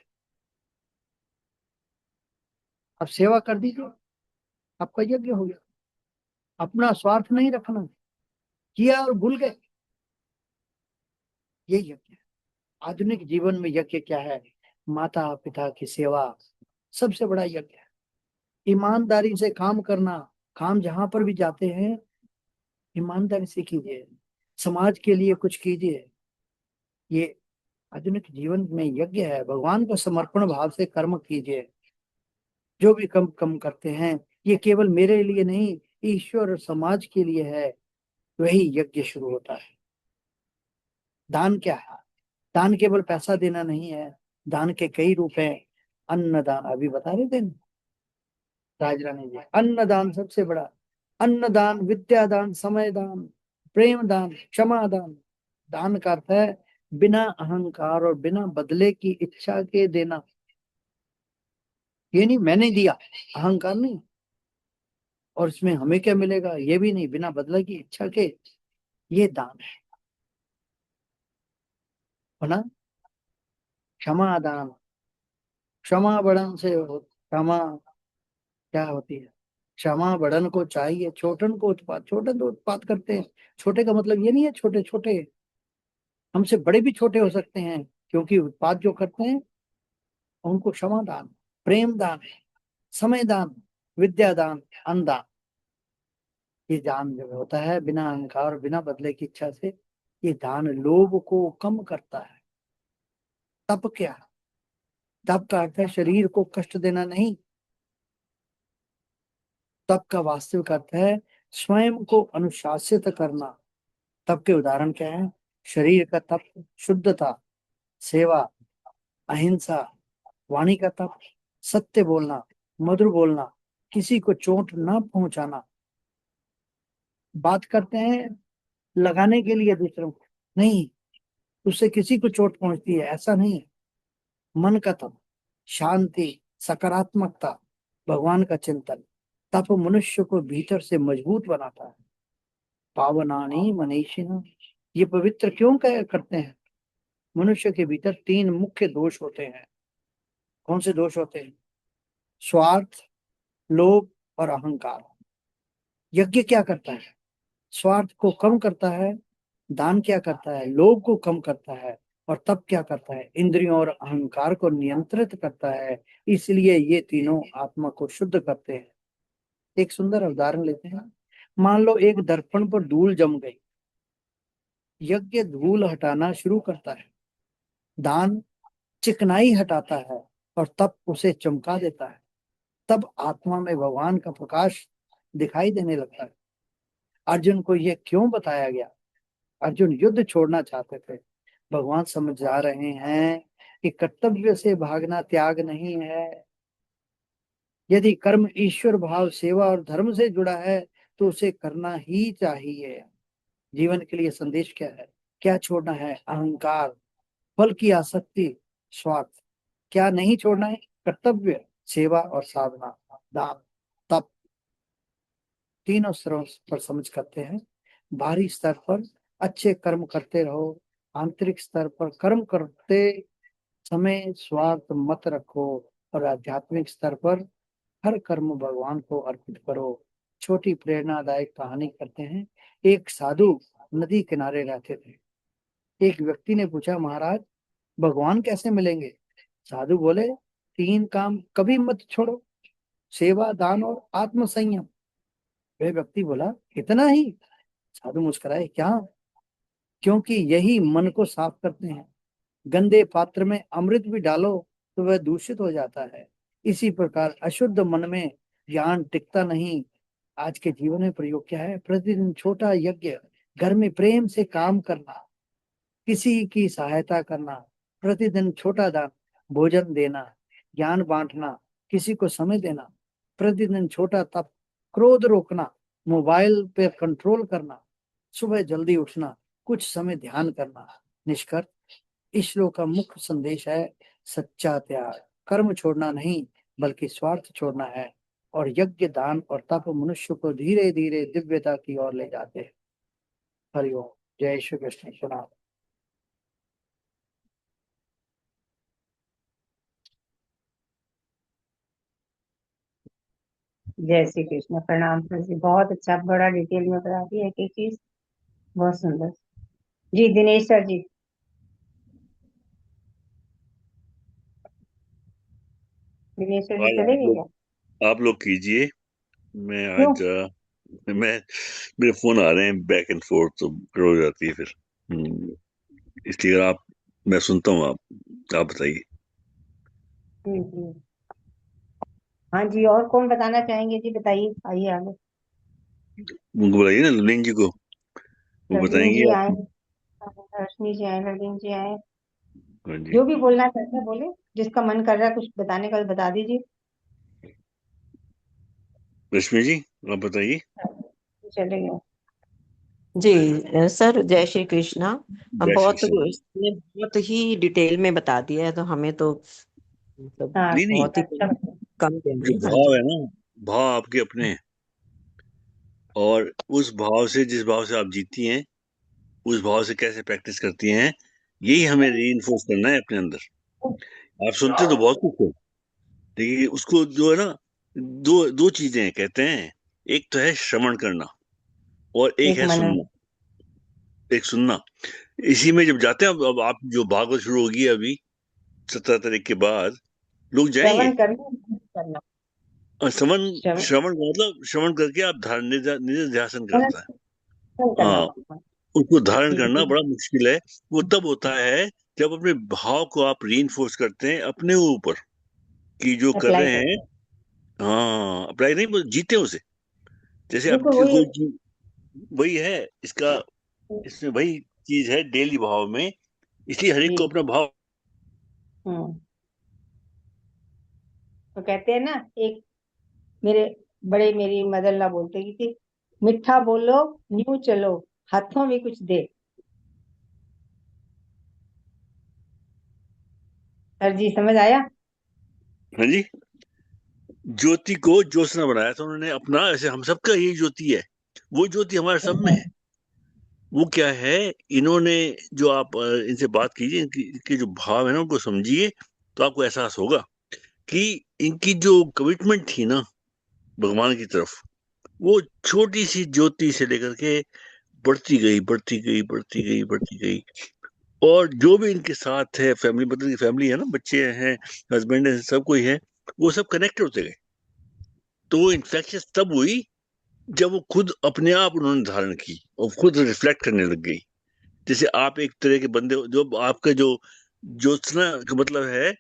आप सेवा कर दीजिए, आपका यज्ञ हो गया। अपना स्वार्थ नहीं रखना, किया और भूल गए, ये यज्ञ है। आधुनिक जीवन में यज्ञ क्या है? माता पिता की सेवा सबसे बड़ा यज्ञ है। ईमानदारी से काम करना, काम जहां पर भी जाते हैं ईमानदारी से कीजिए, समाज के लिए कुछ कीजिए। ये आधुनिक जीवन में यज्ञ है। भगवान को समर्पण भाव से कर्म कीजिए। जो भी कम कम करते हैं ये केवल मेरे लिए नहीं, ईश्वर और समाज के लिए है। वही यज्ञ शुरू होता है। दान क्या है? दान केवल पैसा देना नहीं है। दान के कई रूप हैं। अन्नदान अभी बता रहे थे ना राजरानी जी, अन्नदान सबसे बड़ा। अन्नदान, विद्यादान, समय दान, प्रेम दान, क्षमा दान। दान का अर्थ है बिना अहंकार और बिना बदले की इच्छा के देना। ये नहीं मैंने दिया, अहंकार नहीं, और इसमें हमें क्या मिलेगा ये भी नहीं, बिना बदले की इच्छा के। ये दान है ना। क्षमा दान, क्षमा बड़न से क्षमा क्या होती है? क्षमा बड़न को चाहिए, छोटन को उत्पात। छोटन तो उत्पात करते हैं। छोटे का मतलब ये नहीं है छोटे छोटे, हमसे बड़े भी छोटे हो सकते हैं, क्योंकि उत्पात जो करते हैं उनको क्षमा दान, प्रेम दान, समय दान, विद्या दान, अन्न दान। ये दान जो होता है बिना अहंकार और बिना बदले की इच्छा से, ये दान लोभ को कम करता है। तप क्या? तप का अर्थ है शरीर को कष्ट देना नहीं। तप का वास्तविक अर्थ है स्वयं को अनुशासित करना। तप के उदाहरण क्या है? शरीर का तप शुद्धता, सेवा, अहिंसा। वाणी का तप सत्य बोलना, मधुर बोलना, किसी को चोट ना पहुंचाना। बात करते हैं लगाने के लिए दूसरों को, नहीं, उससे किसी को चोट पहुंचती है ऐसा नहीं है। मन का तप शांति, सकारात्मकता, भगवान का चिंतन। तप मनुष्य को भीतर से मजबूत बनाता है। पावनानी मनीषिण, ये पवित्र क्यों करते हैं? मनुष्य के भीतर तीन मुख्य दोष होते हैं। कौन से दोष होते हैं? स्वार्थ, लोभ और अहंकार। यज्ञ क्या करता है? स्वार्थ को कम करता है। दान क्या करता है? लोभ को कम करता है। और तप क्या करता है? इंद्रियों और अहंकार को नियंत्रित करता है। इसलिए ये तीनों आत्मा को शुद्ध करते हैं। एक सुंदर उदाहरण लेते हैं। मान लो एक दर्पण पर धूल जम गई। यज्ञ धूल हटाना शुरू करता है, दान चिकनाई हटाता है, और तप उसे चमका देता है। तब आत्मा में भगवान का प्रकाश दिखाई देने लगता है। अर्जुन को यह क्यों बताया गया? अर्जुन युद्ध छोड़ना चाहते थे। भगवान समझा रहे हैं कि कर्तव्य से भागना त्याग नहीं है। यदि कर्म ईश्वर भाव, सेवा और धर्म से जुड़ा है तो उसे करना ही चाहिए। जीवन के लिए संदेश क्या है? क्या छोड़ना है? अहंकार, फल की आसक्ति, स्वार्थ। क्या नहीं छोड़ना है? कर्तव्य, सेवा और साधना, दान, तप। तीनों स्तरों पर समझ करते हैं। बाहरी स्तर पर अच्छे कर्म करते रहो, आंतरिक स्तर पर कर्म करते समय स्वार्थ मत रखो, और आध्यात्मिक स्तर पर हर कर्म भगवान को अर्पित करो। छोटी प्रेरणादायक कहानी करते हैं। एक साधु नदी किनारे रहते थे। एक व्यक्ति ने पूछा, महाराज भगवान कैसे मिलेंगे? साधु बोले, तीन काम कभी मत छोड़ो, सेवा, दान और आत्म संयम। वह व्यक्ति बोला, इतना ही? साधु मुस्कुराए, क्या? क्योंकि यही मन को साफ करते हैं। गंदे पात्र में अमृत भी डालो तो वह दूषित हो जाता है। इसी प्रकार अशुद्ध मन में ज्ञान टिकता नहीं। आज के जीवन में प्रयोग क्या है? प्रतिदिन छोटा यज्ञ, घर में प्रेम से काम करना, किसी की सहायता करना, प्रतिदिन छोटा दान, भोजन देना, ज्ञान बांटना, किसी को समय देना, प्रतिदिन छोटा तप, क्रोध रोकना, मोबाइल पे कंट्रोल करना, सुबह जल्दी उठना, कुछ समय ध्यान करना। निष्कर्ष, इस श्लोक का मुख्य संदेश है सच्चा त्याग। कर्म छोड़ना नहीं बल्कि स्वार्थ छोड़ना है। और यज्ञ, दान और तप मनुष्य को धीरे धीरे दिव्यता की ओर ले जाते हैं। हरिओम। जय श्री कृष्ण। सुना।
जय श्री कृष्ण। प्रणाम सर जी, बहुत अच्छा, बड़ा डिटेल में बता दी एक एक चीज, बहुत सुंदर। जी दिनेश सर जी। दिनेश सर जी
आज
चले
आप
गए क्या?
लोग कीजिए। मैं
क्यों?
आज मेरे फोन आ रहे हैं बैक एंड फोर्थ, तो हो जाती है फिर। इसलिए अगर आप, मैं सुनता हूँ, आप बताइए।
जी। हाँ जी, और कौन बताना चाहेंगे जी? बताइए, आइए आगे।
उनको बताइए ना, ललिन जी को, वो
लवलीन
बताएंगे
जी आए,
आप।
रश्मि जी आए, लवलीन जी आए।
हाँ जी,
जो भी बोलना चाहते हैं बोले, जिसका मन कर रहा है कुछ बताने का बता दीजिए।
रश्मि जी आप बताइए।
चले गए।
जी सर, जय श्री कृष्णा। हम
जय श्री
बहुत
कृष्ण।
इसने बहुत ही डिटेल में बता दिया है, तो हमें तो मतलब
हाँ,
नहीं नहीं,
बहुत ही
अच्छा।
कम देना
जो
है। हाँ
भाव
जी।
है ना, भाव आपके अपने हैं, और उस भाव से, जिस भाव से आप जीती हैं, उस भाव से कैसे प्रैक्टिस करती हैं, यही हमें रीइंफोर्स करना है अपने अंदर। आप सुनते तो बहुत कुछ हो, लेकिन उसको जो है ना, दो दो चीजें हैं कहते हैं। एक तो है श्रवण करना, और एक
एक
है
मनन।
सुनना। एक सुनना, इसी में जब जाते हैं, अब आप जो भागवत शुरू होगी अभी 17 तारीख के बाद, लोग जाएंगे।
श्रवण करना।
और श्रवण,
श्रवण
श्रवण का मतलब श्रवण करके आप धारण, निधिध्यासन
मनन
करता है।
करना
हाँ,
होगा।
उसको धारण
ठीक
करना
है।
बड़ा मुश्किल है। वो तब होता है जब अपने भाव को आप रीइंफोर्स करते हैं अपने ऊपर, कि जो कर
अप्लाई
रहे हैं।
करना।
हाँ, अप्लाई नहीं, बस जीते उसे। जैसे अब
बिल्कुल वही।
कोई चीज, वही है इसका, इसमें वही चीज है डेली भाव में। इसलिए हर एक
जी।
को अपना भाव।
हम्म। तो कहते हैं ना, एक मेरे मेरी मदर ला बोलते की थी, मिठा बोलो, न्यू चलो, हाथों में कुछ दे। सर जी, समझ आया?
हाँ जी, ज्योति को ज्योत्सना बनाया था उन्होंने अपना, ऐसे हम सबका यही ज्योति है। वो ज्योति हमारे सब में है। वो क्या है, इन्होंने जो आप इनसे बात कीजिए, इनके जो भाव है ना, उनको समझिए, तो आपको एहसास होगा कि इनकी जो कमिटमेंट थी ना भगवान की तरफ, वो छोटी सी ज्योति से लेकर के बढ़ती गई, बढ़ती गई, बढ़ती गई, बढ़ती गई। और जो भी इनके साथ है, फैमिली, मतलब की फैमिली है ना, बच्चे हैं, हस्बैंड है, सब कोई है, वो सब कनेक्ट होते गए। तो वो इन्फेक्शन तब हुई जब वो खुद अपने आप उन्होंने धारण की और खुद रिफ्लेक्ट करने लग गई। जैसे आप एक तरह के बंदे हो, जो आपका जो ज्योत्सना का मतलब है,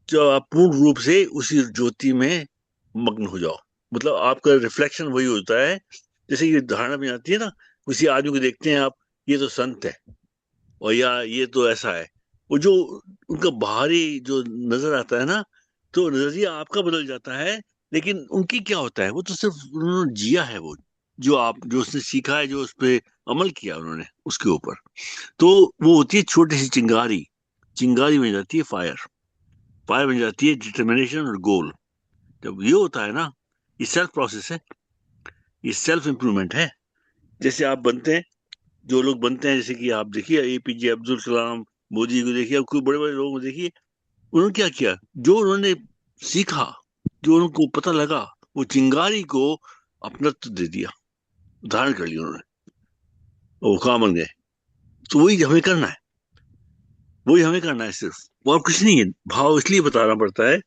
जो आप पूर्ण रूप से उसी ज्योति में मग्न हो जाओ। मतलब आपका रिफ्लेक्शन वही होता है। जैसे ये धारणा में आती है ना, किसी आदमी को देखते हैं आप, ये तो संत है, और या ये तो ऐसा है, वो जो उनका बाहरी जो नजर आता है ना, तो नजरिया आपका बदल जाता है। लेकिन उनकी क्या होता है, वो तो सिर्फ उन्होंने जिया है, वो जो आप, जो उसने सीखा है, जो उस पे अमल किया उन्होंने उसके ऊपर। तो वो होती है छोटी सी चिंगारी, चिंगारी बन जाती है फायर, फायर बन जाती है डिटर्मिनेशन और गोल। जब ये होता है ना, ये सेल्फ प्रोसेस है, ये सेल्फ इंप्रूवमेंट है। जैसे आप बनते हैं, जो लोग बनते हैं, जैसे कि आप देखिए एपीजे अब्दुल कलाम, मोदी को देखिए, कोई बड़े बड़े लोगों को देखिए, उन्होंने क्या किया, जो उन्होंने सीखा, जो उनको पता लगा, वो चिंगारी को अपनत्व दे दिया, धारण कर लिया उन्होंने, वो काम बन गए। तो वही हमें करना है, वही हमें करना है सिर्फ, और कुछ नहीं है। भाव इसलिए बताना पड़ता है।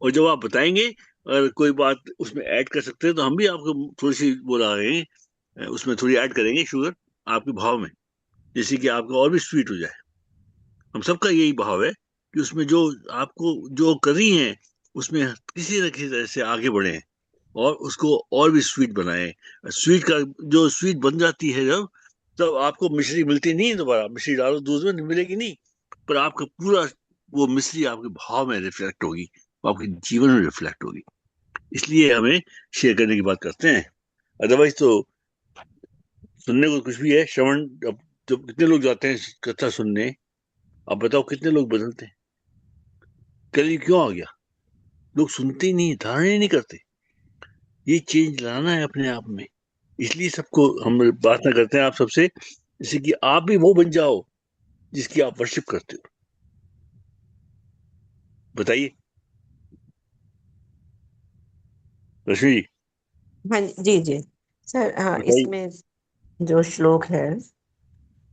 और जब आप बताएंगे, अगर कोई बात उसमें ऐड कर सकते हैं, तो हम भी आपको थोड़ी सी बोला रहे हैं, उसमें थोड़ी ऐड करेंगे शुगर आपके भाव में, जैसे कि आपका और भी स्वीट हो जाए। हम सबका यही भाव है कि उसमें जो आपको जो कर रही हैं, उसमें किसी न किसी तरह से आगे बढ़े, और उसको और भी स्वीट बनाए। स्वीट का, जो स्वीट बन जाती है जब, तब आपको मिश्री मिलती नहीं है दोबारा, मिश्री डालो दूध में, मिलेगी नहीं, पर आपका पूरा वो मिश्री आपके भाव में रिफ्लेक्ट होगी, वो आपके जीवन में रिफ्लेक्ट होगी। इसलिए हमें शेयर करने की बात करते हैं। अदरवाइज तो सुनने को कुछ भी है, श्रवण। अब जब कितने लोग जाते हैं कथा सुनने, अब बताओ कितने लोग बदलते हैं। कल ये क्यों आ गया, लोग सुनते ही नहीं, धारण ही नहीं करते। ये चेंज लाना है अपने आप में। इसलिए सबको हम प्रार्थना करते हैं आप सबसे, जैसे कि आप भी वो बन जाओ जिसकी आप वर्शिप करते हो। बताइए रश्मि जी,
हाँ जी जी सर। हाँ,
बताइए।
इसमें जो श्लोक है,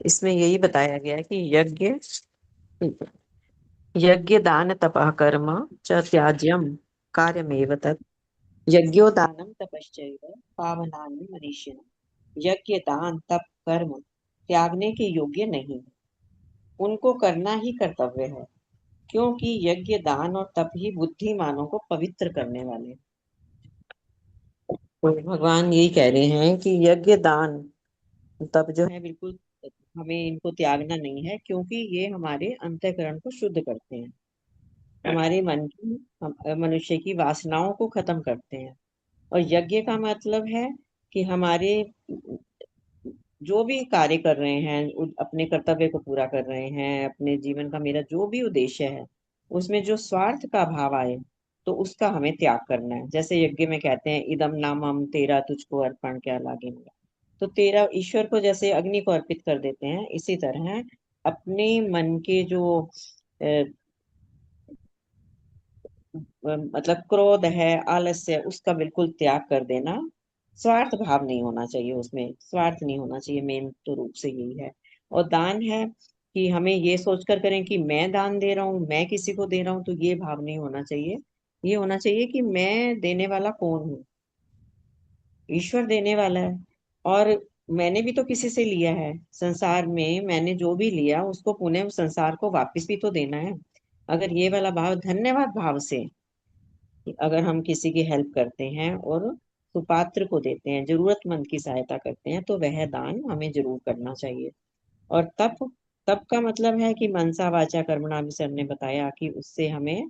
इसमें यही बताया गया है कि यज्ञ यज्ञ दान तपः कर्म च त्याज्यम कार्यमेव तत् यज्ञोदानं तपश्चैव पावनानि मनीषिणः। यज्ञ, दान, तप, कर्म त्यागने के योग्य नहीं है, उनको करना ही कर्तव्य है, क्योंकि यज्ञ, दान और तप ही बुद्धिमानों को पवित्र करने वाले हैं। तो भगवान यही कह रहे हैं कि यज्ञ, दान, तप जो है बिल्कुल हमें इनको त्यागना नहीं है, क्योंकि ये हमारे अंतःकरण को शुद्ध करते हैं, हमारे मन की मनुष्य की वासनाओं को खत्म करते हैं। और यज्ञ का मतलब है कि हमारे जो भी कार्य कर रहे हैं, अपने कर्तव्य को पूरा कर रहे हैं, अपने जीवन का मेरा जो भी उद्देश्य है, उसमें जो स्वार्थ का भाव आए तो उसका हमें त्याग करना है। जैसे यज्ञ में कहते हैं इदम नामम तेरा तुझको अर्पण क्या लागे मिला, तो तेरा ईश्वर को जैसे अग्नि को अर्पित कर देते हैं, इसी तरह अपने मन के जो मतलब क्रोध है, आलस्य है, उसका बिल्कुल त्याग कर देना। स्वार्थ भाव नहीं होना चाहिए, उसमें स्वार्थ नहीं होना चाहिए, मेन तो रूप से यही है। और दान है कि हमें ये सोचकर करें कि मैं दान दे रहा हूँ, मैं किसी को दे रहा हूँ, तो ये भाव नहीं होना चाहिए। ये होना चाहिए कि मैं देने वाला कौन हूँ, ईश्वर देने वाला है, और मैंने भी तो किसी से लिया है। संसार में मैंने जो भी लिया उसको पुनः संसार को वापस भी तो देना है। अगर ये वाला भाव, धन्यवाद भाव से अगर हम किसी की हेल्प करते हैं और सुपात्र को देते हैं, जरूरतमंद की सहायता करते हैं, तो वह दान हमें जरूर करना चाहिए। और तप, तप का मतलब है कि मनसा वाचा कर्मणा भी सर ने बताया कि उससे हमें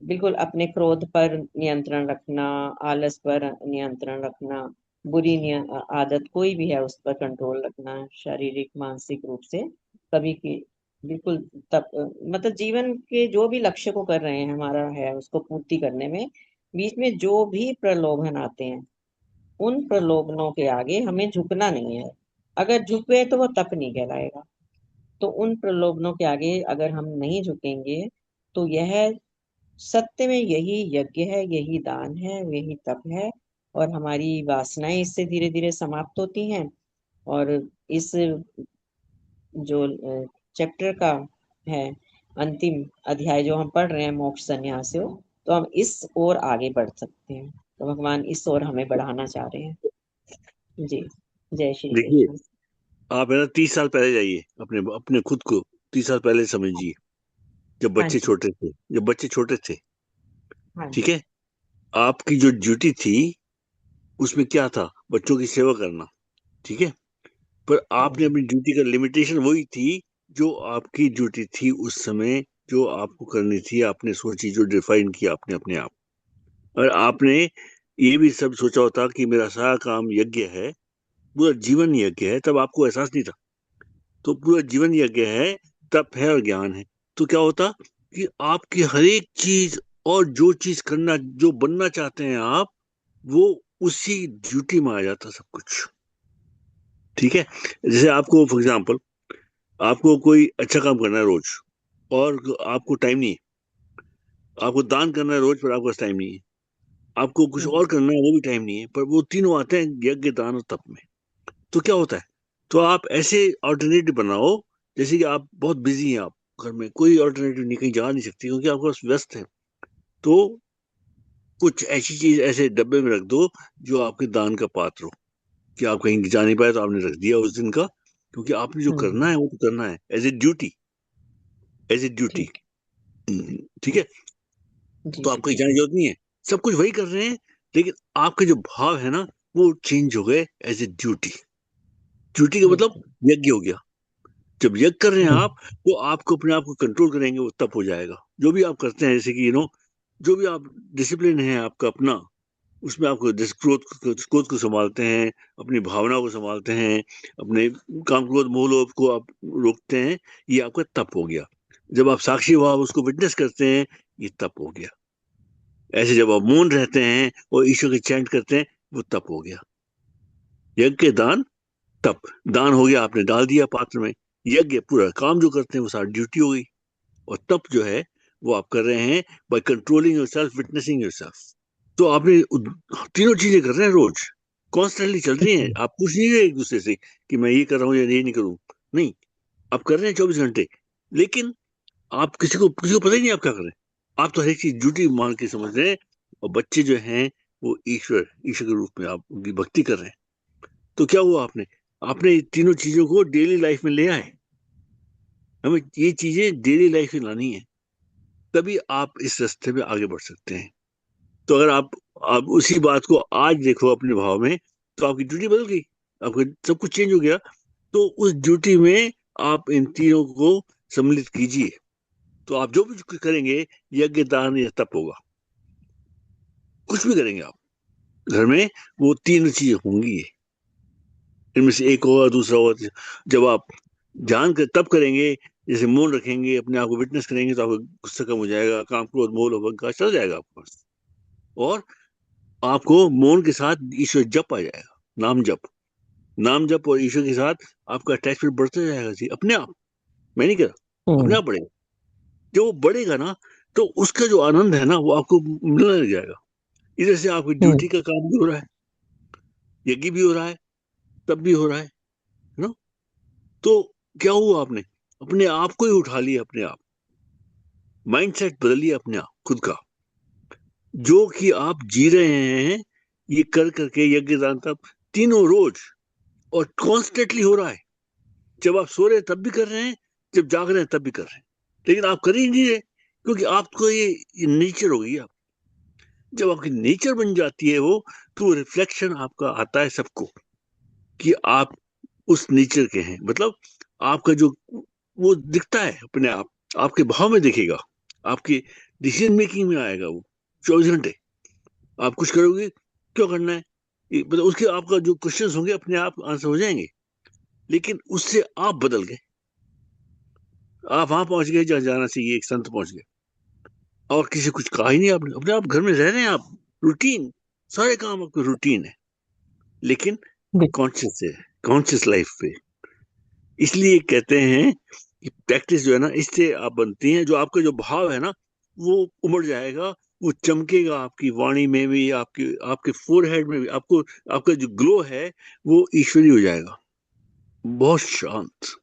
बिल्कुल अपने क्रोध पर नियंत्रण रखना, आलस पर नियंत्रण रखना, बुरी आदत कोई भी है उस पर कंट्रोल रखना, शारीरिक मानसिक रूप से कभी की बिल्कुल तप, मतलब जीवन के जो भी लक्ष्य को कर रहे हैं हमारा है उसको पूर्ति करने में बीच में जो भी प्रलोभन आते हैं, उन प्रलोभनों के आगे हमें झुकना नहीं है। अगर झुक गए तो वो तप नहीं कहलाएगा। तो उन प्रलोभनों के आगे अगर हम नहीं झुकेंगे तो यह सत्य में यही यज्ञ है, यही दान है, यही तप है, और हमारी वासनाएं इससे धीरे धीरे समाप्त होती हैं। और इस जो चैप्टर का है अंतिम अध्याय जो हम पढ़ रहे हैं मोक्ष संन्यास योग, तो हम इस ओर आगे बढ़ सकते हैं। तो भगवान इस ओर हमें बढ़ाना चाह रहे हैं। जी, जय श्री
देखिए,
कृष्ण।
आप है ना 30 साल पहले जाइए, अपने अपने खुद को 30 साल पहले समझिए, जब
हाँ
बच्चे
जी,
छोटे थे, जब बच्चे छोटे थे,
हाँ
ठीक
जी,
है। आपकी जो ड्यूटी थी उसमें क्या था, बच्चों की सेवा करना, ठीक है। पर
हाँ
आपने
जी,
अपनी ड्यूटी का लिमिटेशन वही थी जो आपकी ड्यूटी थी उस समय, जो आपको करनी थी, आपने सोची, जो डिफाइन किया आपने अपने आप। और आपने ये भी सब सोचा होता कि मेरा सारा काम यज्ञ है, पूरा जीवन यज्ञ है, तब आपको एहसास नहीं था। तो पूरा जीवन यज्ञ है, तप है और ज्ञान है। तो क्या होता कि आपकी हर एक चीज और जो चीज करना, जो बनना चाहते हैं आप, वो उसी ड्यूटी में आ जाता सब कुछ, ठीक है। जैसे आपको फॉर एग्जाम्पल, आपको कोई अच्छा काम करना है रोज, और आपको टाइम नहीं है, आपको दान करना है रोज पर आपके पास टाइम नहीं है, आपको कुछ और करना है वो भी टाइम नहीं है, पर वो तीनों आते हैं यज्ञ, दान और तप में। तो क्या होता है, तो आप ऐसे ऑल्टरनेटिव बनाओ, जैसे कि आप बहुत बिजी हैं, आप घर में कोई ऑल्टरनेटिव नहीं, कहीं जा नहीं सकती क्योंकि आपके पास व्यस्त है। तो कुछ ऐसी चीज ऐसे डब्बे में रख दो जो आपके दान का पात्र हो, कि आप कहीं जा नहीं पाए तो आपने रख दिया उस दिन का, क्योंकि आपने जो करना है वो तो करना है as a duty, as a duty,
ठीक,
ठीक है।
जी
तो
जी,
आप कहीं
ठीक
जाने
है,
की जरूरत नहीं है, सब कुछ वही कर रहे हैं, लेकिन आपके जो भाव है ना वो चेंज हो गए एज ए ड्यूटी। ड्यूटी का मतलब
बिल्कुल,
यज्ञ हो गया। जब यज्ञ कर रहे हैं आप, तो आपको अपने आप को कंट्रोल करेंगे, वो तब हो जाएगा। जो भी आप करते हैं, जैसे कि जो भी आप डिसिप्लिन है आपका अपना, उसमें आपको क्रोध क्रोध को संभालते हैं, अपनी भावना को संभालते हैं, अपने काम क्रोध मोह लोभ को आप रोकते हैं, ये आपका तप हो गया। जब आप साक्षी भाव उसको विटनेस करते हैं, ये तप हो गया। ऐसे जब आप मौन रहते हैं और ईश्वर के चैंट करते हैं, वो तप हो गया। यज्ञ, दान, तप। दान हो गया, आपने डाल दिया पात्र में। यज्ञ पूरा काम जो करते हैं वो सारी ड्यूटी हो गई। और तप जो है वो आप कर रहे हैं by controlling yourself, witnessing yourself. तो आपने तीनों चीजें कर रहे हैं रोज, कॉन्स्टेंटली चल रही हैं। आप पूछ नहीं रहे एक दूसरे से कि मैं ये कर रहा हूँ या ये नहीं करूँ, नहीं, आप कर रहे हैं 24 घंटे। लेकिन आप किसी को पता ही नहीं आप क्या कर रहे हैं। आप तो हर एक चीज ड्यूटी मान के समझ रहे हैं, और बच्चे जो हैं वो ईश्वर के रूप में आप उनकी भक्ति कर रहे हैं। तो क्या हुआ, आपने ये तीनों चीजों को डेली लाइफ में ले आए। हमें ये चीजें डेली लाइफ में लानी है, तभी आप इस रास्ते पे आगे बढ़ सकते हैं। तो अगर आप उसी बात को आज देखो अपने भाव में, तो आपकी ड्यूटी बदल गई, आपका सब कुछ चेंज हो गया। तो उस ड्यूटी में आप इन तीनों को सम्मिलित कीजिए, तो आप जो भी करेंगे, यज्ञ दान या तप होगा, कुछ भी करेंगे आप घर में, वो तीन चीजें होंगी। इनमें से एक होगा, दूसरा होगा। जब आप जान कर तब करेंगे, जैसे मौन रखेंगे, अपने आप को विटनेस करेंगे, तो आपका गुस्सा कम हो जाएगा, काम क्रोध मोह लोभ अहंकार चल जाएगा आपको, और आपको मौन के साथ ईश्वर जप आ जाएगा, नाम जप और ईश्वर के साथ आपका अटैचमेंट बढ़ता जाएगा जी, अपने आप। मैं नहीं कह रहा, अपने आप बढ़ेगा। जब वो बढ़ेगा ना, तो उसका जो आनंद है ना, वो आपको मिलने लग जाएगा। इधर से आपकी ड्यूटी का काम भी हो रहा है, यज्ञ भी हो रहा है, तब भी हो रहा है ना। तो क्या हुआ, आपने अपने आप को ही उठा लिया, अपने आप माइंडसेट बदल लिया अपने आप खुद का, जो कि आप जी रहे हैं ये कर करके, यज्ञ दान तप तीनों रोज और कॉन्स्टेंटली हो रहा है। जब आप सो रहे हैं तब भी कर रहे हैं, जब जाग रहे हैं तब भी कर रहे हैं, लेकिन आप कर ही नहीं रहे, क्योंकि आपको ये नेचर हो गई। आप जब आपकी नेचर बन जाती है वो, तो रिफ्लेक्शन आपका आता है सबको कि आप उस नेचर के हैं। मतलब आपका जो वो दिखता है अपने आप, आपके भाव में दिखेगा, आपकी डिसीजन मेकिंग में आएगा वो 24 घंटे। आप कुछ करोगे, क्यों करना है, मतलब उसके आपका जो क्वेश्चंस होंगे अपने आप आंसर हो जाएंगे। लेकिन उससे आप बदल गए, आप वहां पहुंच गए जहां जाना चाहिए, एक संत पहुंच गए, और किसी कुछ कहा ही नहीं आपने, अपने आप घर में रह रहे हैं आप, रूटीन, सारे काम आपके रूटीन है, लेकिन कॉन्शियस है, कॉन्शियस लाइफ पे। इसलिए कहते हैं कि प्रैक्टिस जो है ना, इससे आप बनती हैं, जो आपका जो भाव है ना, वो उमड़ जाएगा, वो चमकेगा आपकी वाणी में भी, आपके फोरहेड में भी। आपको आपका जो ग्लो है वो ईश्वरी हो जाएगा, बहुत शांत।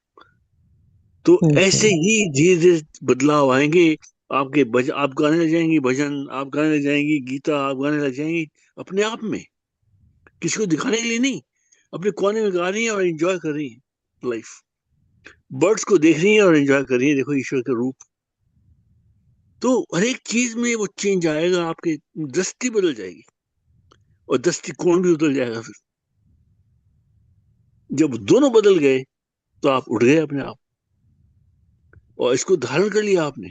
तो ऐसे ही धीरे धीरे बदलाव आएंगे आपके। आप गाने लग जाएंगी भजन, आप गाने लग जाएंगी गीता, आप गाने लग जाएंगी अपने आप में, किसी को दिखाने के लिए नहीं। अपने कोने में गा रही है और एंजॉय कर रही है लाइफ, बर्ड्स को देख रही है और एंजॉय कर रही है, देखो ईश्वर का रूप। तो हर एक चीज में वो चेंज आएगा, आपकी दृष्टि बदल जाएगी और दृष्टिकोण भी बदल जाएगा। फिर जब दोनों बदल गए, तो आप उठ गए अपने आप, और इसको धारण कर लिया आपने।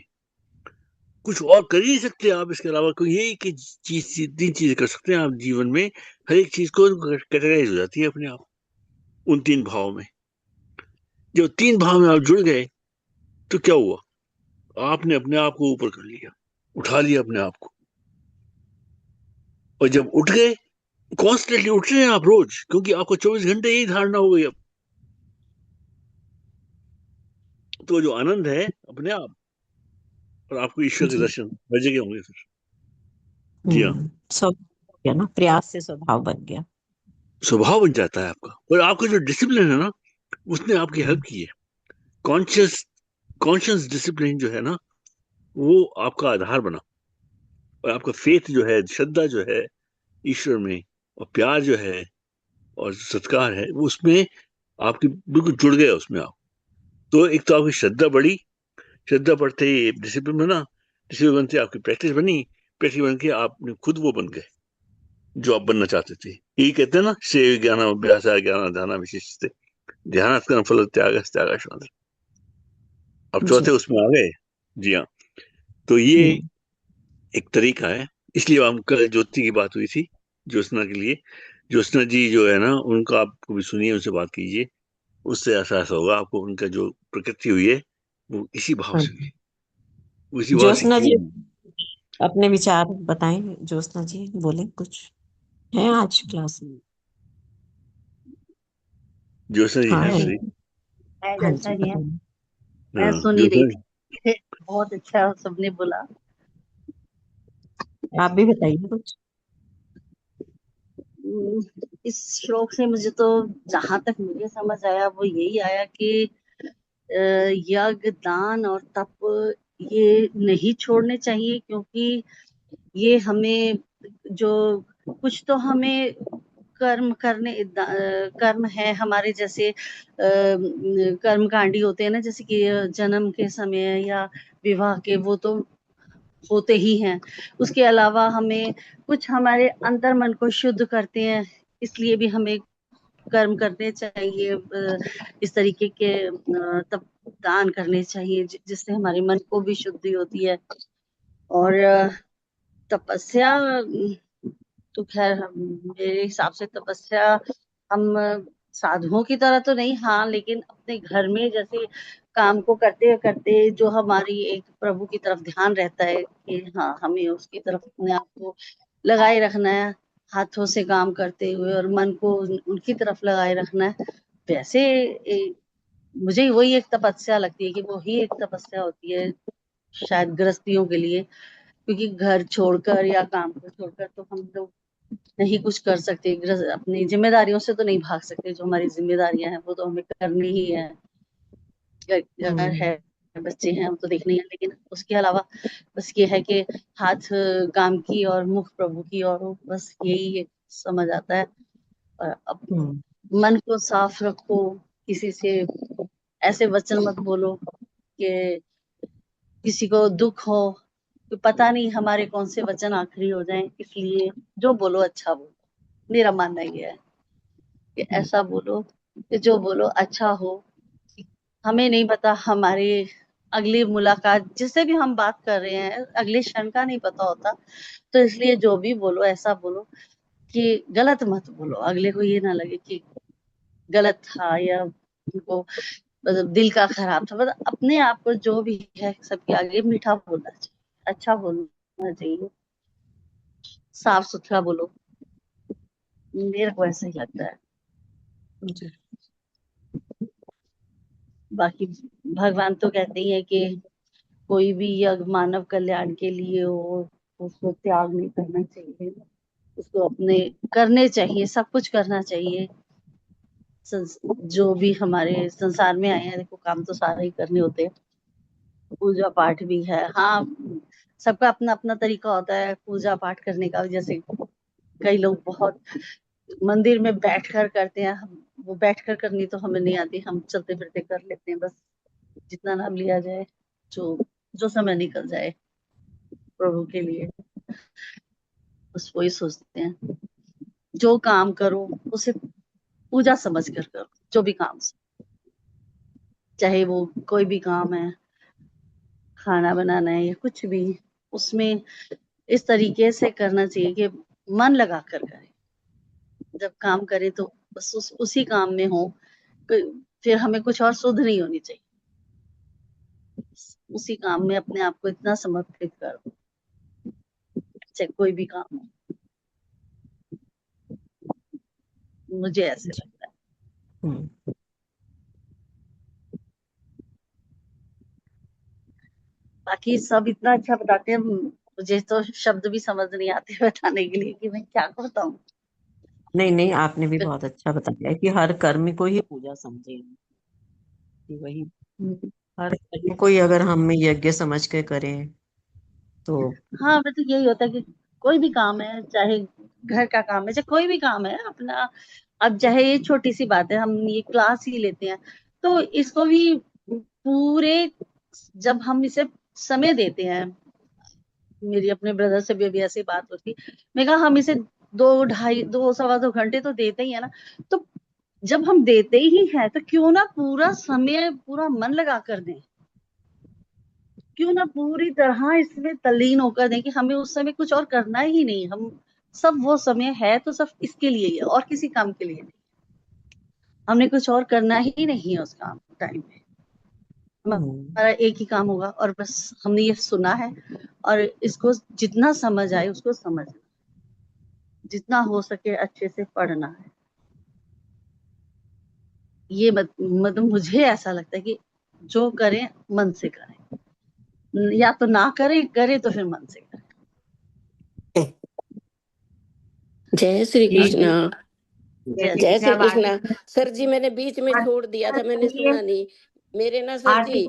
कुछ और कर ही नहीं सकते आप इसके अलावा, कोई यही की चीज, तीन चीजें कर सकते हैं आप जीवन में। हर एक चीज को कैटेगराइज हो जाती है अपने आप उन तीन भावों में। जब तीन भाव में आप जुड़ गए, तो क्या हुआ, आपने अपने आप को ऊपर कर लिया, उठा लिया अपने आप को। और जब उठ गए, कॉन्स्टेंटली उठ रहे हैं आप रोज, क्योंकि आपको 24 घंटे यही धारणा हो गई अब। तो जो आनंद है अपने आप, और आपको ईश्वर के दर्शन हर जगह होंगे फिर। जी हाँ,
स्वभाव गया ना, प्रयास से स्वभाव बन गया,
स्वभाव बन जाता है आपका। और आपका जो डिसिप्लिन है ना, उसने आपकी हेल्प की है। कॉन्शियस डिसिप्लिन जो है ना, वो आपका आधार बना, और आपका फेथ जो है, श्रद्धा जो है ईश्वर में, और प्यार जो है और सत्कार है, वो उसमें आपकी बिल्कुल जुड़ गए उसमें आप। तो एक तो आपकी श्रद्धा बढ़ी, श्रद्धा बढ़ते ही डिसिप्लिन बना, डिसिप्लिन बनते आपकी प्रैक्टिस बनी, प्रैक्टिस बन के आपने खुद वो बन गए जो आप बनना चाहते थे। यही कहते हैं ना, श्रेय ज्ञान अभ्यास ज्ञान ध्यान विशिष्ट ध्यान फल त्याग त्याग। अब चौथे उसमें आ गए। जी हाँ, तो ये एक तरीका है। इसलिए हम कल ज्योति की बात हुई थी, ज्योत्सना के लिए। ज्योत्सना जी जो है ना, उनका आप कभी सुनिए, उनसे बात कीजिए, उससे एहसास होगा आपको उनका जो प्रकृति हुई है वो इसी भाव से हुई, उसी भाव से
ज्योत्सना
की
जी
है।
अपने विचार बताएं, ज्योत्सना जी बोले कुछ है आज क्लास में।
ज्योत्सना जी
हाँ
है
है।
सही।
मैं
हाँ
जैसा
जी
ही है,
बताइए।
मैं
हाँ,
सुन ही रही
ज्योत्सना
थी। बहुत अच्छा सबने बोला।
आप भी बताइए कुछ।
इस श्लोक से मुझे तो जहां तक मुझे समझ आया वो यही आया कि यज्ञ दान और तप ये नहीं छोड़ने चाहिए, क्योंकि ये हमें जो कुछ तो हमें कर्म है हमारे, जैसे कर्मकांडी होते हैं ना, जैसे कि जन्म के समय या विवाह के, वो तो होते ही हैं। उसके अलावा हमें कुछ हमारे अंतर मन को शुद्ध करते हैं, इसलिए भी हमें कर्म करने चाहिए। इस तरीके के तप दान करने चाहिए जिससे हमारे मन को भी शुद्धि होती है। और तपस्या तो खैर मेरे हिसाब से तपस्या हम साधुओं की तरह तो नहीं, हाँ, लेकिन अपने घर में जैसे काम को करते करते जो हमारी एक प्रभु की तरफ ध्यान रहता है कि हाँ हमें उसकी तरफ अपने आप को लगाए रखना है, हाथों से काम करते हुए, और मन को उनकी तरफ लगाए रखना है। वैसे मुझे वही एक तपस्या लगती है कि वो ही एक तपस्या होती है शायद गृहस्थियों के लिए, क्योंकि घर छोड़कर या काम को छोड़कर तो हम लोग नहीं कुछ कर सकते। अपनी जिम्मेदारियों से तो नहीं भाग सकते, जो हमारी जिम्मेदारियां हैं वो तो हमें करनी ही है। घर है, बच्चे हैं, हम तो देखने ही है, लेकिन उसके अलावा बस ये है कि हाथ काम की और मुख प्रभु की, और बस यही समझ आता है। और अब मन को साफ रखो, किसी से ऐसे वचन मत बोलो कि किसी को दुख हो, तो पता नहीं हमारे कौन से वचन आखिरी हो जाएं, इसलिए जो बोलो अच्छा बोलो। मेरा मानना ये है कि ऐसा बोलो कि जो बोलो अच्छा हो। हमें नहीं पता हमारी अगली मुलाकात जिससे भी हम बात कर रहे हैं अगले क्षण का नहीं पता होता, तो इसलिए जो भी बोलो ऐसा बोलो कि गलत मत बोलो, अगले को ये ना लगे कि गलत था या उनको मतलब दिल का खराब था। मतलब अपने आप को जो भी है सबके आगे मीठा बोलना चाहिए, अच्छा बोलना चाहिए, साफ सुथरा बोलो। मेरे को ऐसा ही लगता है। बाकी भगवान तो कहते ही है कि कोई भी यज्ञ मानव कल्याण के लिए हो, उसको त्याग नहीं करना चाहिए, उसको अपने करने चाहिए, सब कुछ करना चाहिए। जो भी हमारे संसार में आए हैं, देखो काम तो सारे ही करने होते हैं, पूजा पाठ भी है, हाँ, सबका अपना अपना तरीका होता है पूजा पाठ करने का। जैसे कई लोग बहुत मंदिर में बैठकर करते हैं, वो बैठकर करनी तो हमें नहीं आती, हम चलते फिरते कर लेते हैं, बस जितना नाम लिया जाए, जो समय निकल जाए प्रभु के लिए, बस वही सोचते हैं। जो काम करो उसे पूजा समझ कर करो, जो भी काम से, चाहे वो कोई भी काम है, खाना बनाना है या कुछ भी, उसमें इस तरीके से करना चाहिए कि मन लगा कर करें। जब काम करें तो बस उसी काम में हो, फिर हमें कुछ और सुध नहीं होनी चाहिए, उसी काम में अपने आप को इतना समर्पित कर दो, चाहे कोई भी काम हो। मुझे ऐसे लगता है। बाकी सब इतना अच्छा बताते हैं, मुझे तो शब्द भी समझ नहीं आते बताने के लिए कि मैं क्या बताऊं।
नहीं नहीं, आपने भी बहुत अच्छा बताया कि हर कर्म को ही पूजा समझे, कि वही हर कर्म को ही अगर हम यज्ञ समझ के करें तो
हाँ, मैं तो यही होता है कि कोई भी काम है, चाहे घर का काम है, चाहे कोई भी काम है अपना, अब चाहे ये छोटी सी बात है, हम ये क्लास ही लेते हैं, तो इसको भी पूरे, जब हम इसे समय देते हैं, मेरी अपने ब्रदर से भी अभी ऐसी बात होती, मैं कहा हम इसे 2 2 2 2 सवा 2 घंटे तो देते ही है ना, तो जब हम देते ही हैं तो क्यों ना पूरा समय पूरा मन लगा कर दें, क्यों ना पूरी तरह इसमें तल्लीन होकर दें कि हमें उस समय कुछ और करना ही नहीं, हम सब वो समय है तो सब इसके लिए ही है और किसी काम के लिए नहीं, हमने कुछ और करना ही नहीं है उस काम टाइम में, हमारा एक ही काम होगा और बस हमने ये सुना है और इसको जितना समझ आए उसको समझना, जितना हो सके अच्छे से पढ़ना है। ये मतलब मुझे ऐसा लगता है कि जो करें मन से करें, या तो ना करें, करें तो फिर मन से करें।
जय श्री कृष्ण। जय श्री कृष्ण। सर जी मैंने बीच में छोड़ दिया था, मैंने सुना नहीं। मेरे ना सर जी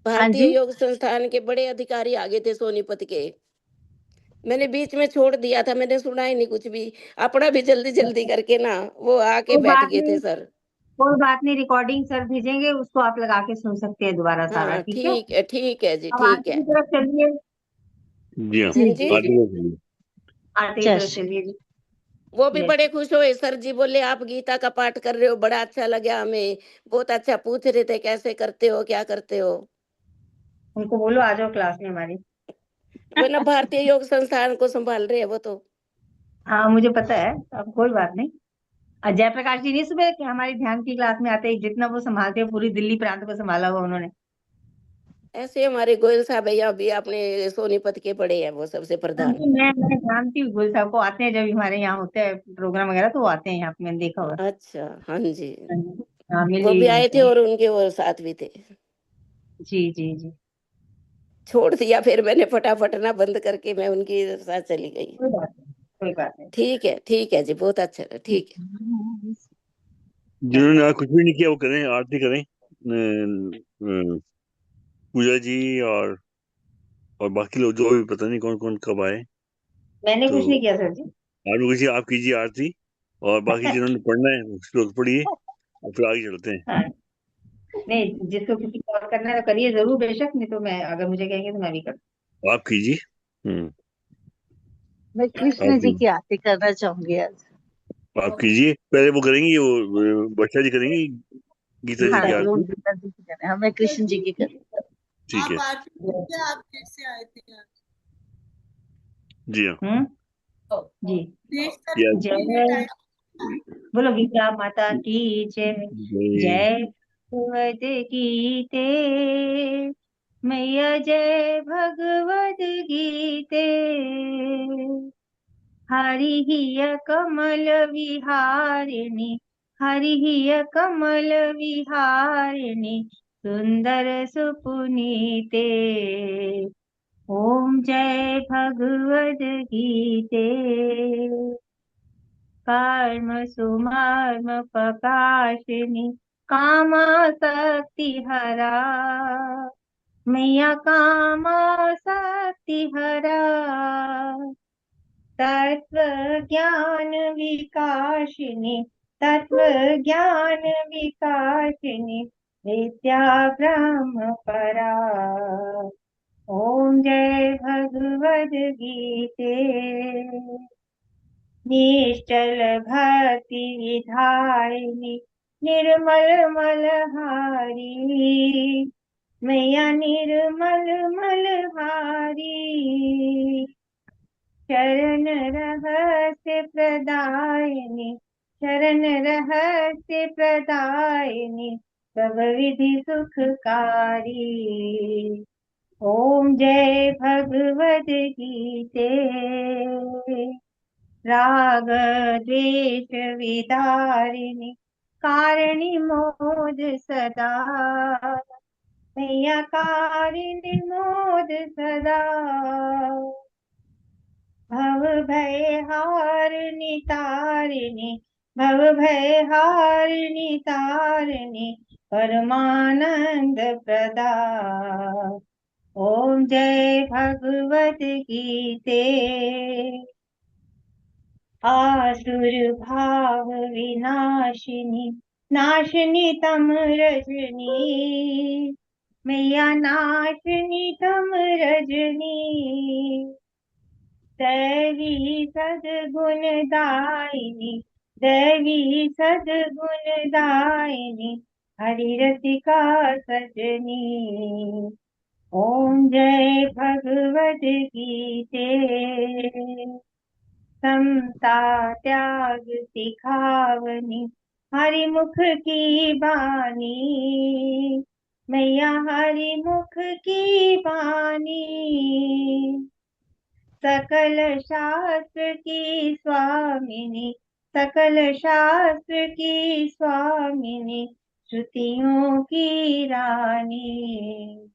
भारतीय योग संस्थान के बड़े अधिकारी आ गए थे सोनीपत के, मैंने बीच में छोड़ दिया था, मैंने सुना ही नहीं कुछ भी। अपना भी जल्दी जल्दी करके ना वो आके
कोई
बैठ
बात
गए थे
नहीं,
सर।
कोई बात नहीं, रिकॉर्डिंग सर भेजेंगे, उसको आप लगा के सुन सकते हैं दोबारा सारा,
हाँ
ठीक है।
ठीक है जी,
अब
ठीक
आरती
है।
की तरफ चलिए।
जी हाँ,
हाँ
जी
जी,
जी,
आगे बढ़िए।
आरती की
जय
तरफ
श्री
चलिए जी।
वो भी
जय
बड़े
श्री।
खुश हुए सर जी, बोले आप गीता का पाठ कर रहे हो, बड़ा अच्छा लगा हमें, बहुत अच्छा पूछ रहे थे कैसे करते हो, क्या करते हो।
उनको बोलो आ जाओ क्लास में हमारी।
वो ना भारतीय योग संस्थान को संभाल रहे हैं वो तो।
हाँ मुझे पता है, अब कोई बात नहीं। जयप्रकाश जी नहीं सुबह कि हमारी ध्यान की क्लास में आते ही, जितना वो संभालते हैं पूरी दिल्ली प्रांत को संभाला हुआ उन्होंने।
ऐसे हमारे गोयल साहब भैया भी अपने सोनीपत के पड़े हैं, वो सबसे
हाँ
प्रधान।
जी, मैं जानती हूँ, गुल साहब को आते हैं जब हमारे यहाँ होते हैं प्रोग्राम वगैरह, तो वो आते हैं यहाँ पे, मैंने देखा हुआ है।
अच्छा, हाँ जी,
हाँ जी, हाँ मिल
वो
ली
भी आए
उनसे
थे
हम।
और उनके वो साथ भी थे।
जी जी जी,
छोड़ दिया फिर मैंने फटाफट ना, बंद करके मैं उनके साथ चली गई।
कोई बात नहीं, कोई बात नहीं।
ठीक है जी, बहुत अच्छा है, ठीक है।
जिन्होंने आज कुछ भी नहीं किया वो करें, आरती करें। पूजा जी और बाकी लोग जो भी, पता नहीं कौन कौन कब आए।
मैंने
तो
कुछ नहीं किया सर जी।
आप लोग आप कीजिए आरती, और बाकी जिन्होंने पढ़ना है उस लोग पढ़िए, और फिर आगे चलते हैं।
हाँ, नहीं जिसको किसी को और करना है तो करिए जरूर, बेशक, नहीं तो मैं, अगर मुझे कहेंगे तो मैं भी कर।
आप कीजिए।
मैं
आप
कृष्ण जी की आरती करना चाहूंगी आज।
आप कीजिए, पहले वो करेंगी, वो वर्षा जी करेंगी गीता जी
हाँ
की
वो
आरती।
गीता जी की करें, हाँ मैं कृष्ण जी की करूँ।
ठीक है।
आप आरती कीजिए, आप जैसे आए थे आज।
जी हाँ।
जी,
देश सर
या
के लिए
जय,
टाइम।
बोलो गीता माता की जय। जय भगवद गीते, मैया जय भगवद गीते। हरि हिय कमल विहारिणी, हरि हिय कमल विहारिणी, सुंदर सुपुनीते। ओम जय भगवद गीते। कर्म सुमर्म प्रकाशिनी, कामासक्ति हरा, मैया कामासक्ति हरा। तत्व ज्ञान विकासिनी, तत्व ज्ञान विकासिनी, विद्या ब्रह्म परा। ओम जय भगवद गीते। निश्चल भक्ति विधारिणी, निर्मल मलहारी, मैया निर्मल मलहारी। शरण रहस्य प्रदायिनी, शरण रहस्य प्रदायिनी, सब विधि सुखकारी। ओम जय भगवद गीते। राग द्वेष विदारिणी, कारिणी मोद सदा, मैया कारिणी मोद सदा। भव भय हारिणी तारिणी, भव भय हारिणी तारिणी, परमानंद प्रदा। ओम जय भगवद गीते। आसुर भाव विनाशिनी, नाशिनी तम रजनी, मैया नाशिनी तम रजनी। दैवी सद्गुण दायिनी, दैवी सद्गुण दायिनी, हरि रसिका सजनी। ओम जय भगवद गीते। समता त्याग सिखावनी, हरि मुख की बानी, मैया हरि मुख की बानी। सकल शास्त्र की स्वामिनी, सकल शास्त्र की स्वामिनी, श्रुतियों की रानी।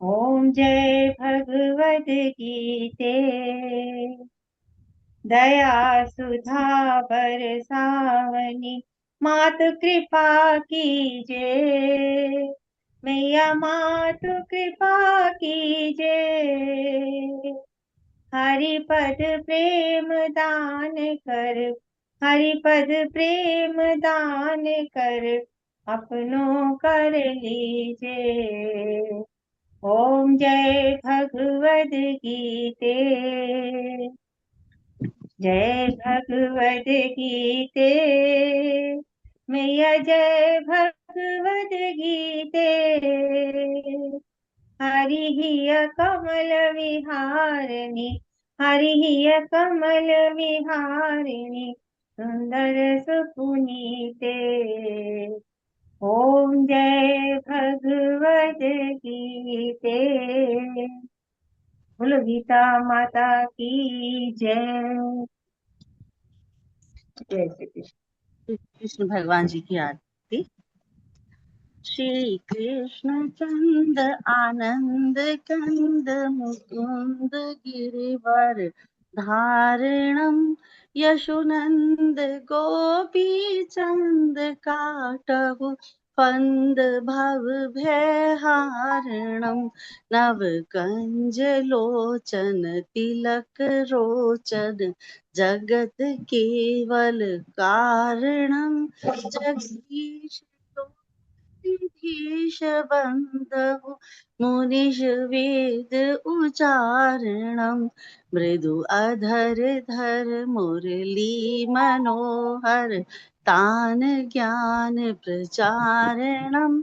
ओम जय भगवद गीते। दया सुधा बरसावनी, मातु कृपा कीजे, मैया मातु कृपा कीजे। हरिपद प्रेम दान कर, हरिपद प्रेम दान कर, अपनों कर लीजे। ओम जय भगवद गीते, जय भगवद गीते, मैया जय भगवद गीते। हरि हिय कमल विहारिणी, हरि हिय कमल विहारिणी, सुंदर सुपुनीते। ओम जय भगवद गीते। बोलो गीता माता की जय। जय श्री कृष्ण।
कृष्ण भगवान जी की आरती। श्री कृष्ण चंद आनंद कंद मुकुंद गिरिवर धारणम, यशोनंद गोपी चंद काटहु फंद भव भयहारणम, नव कंज लोचन तिलक रोचन, जगत केवल कारणम, जगदीश धीश बंधु मुनिष वेद उचारणम, मृदु अधर धर मुरली मनोहर, तान ज्ञान प्रचारणम,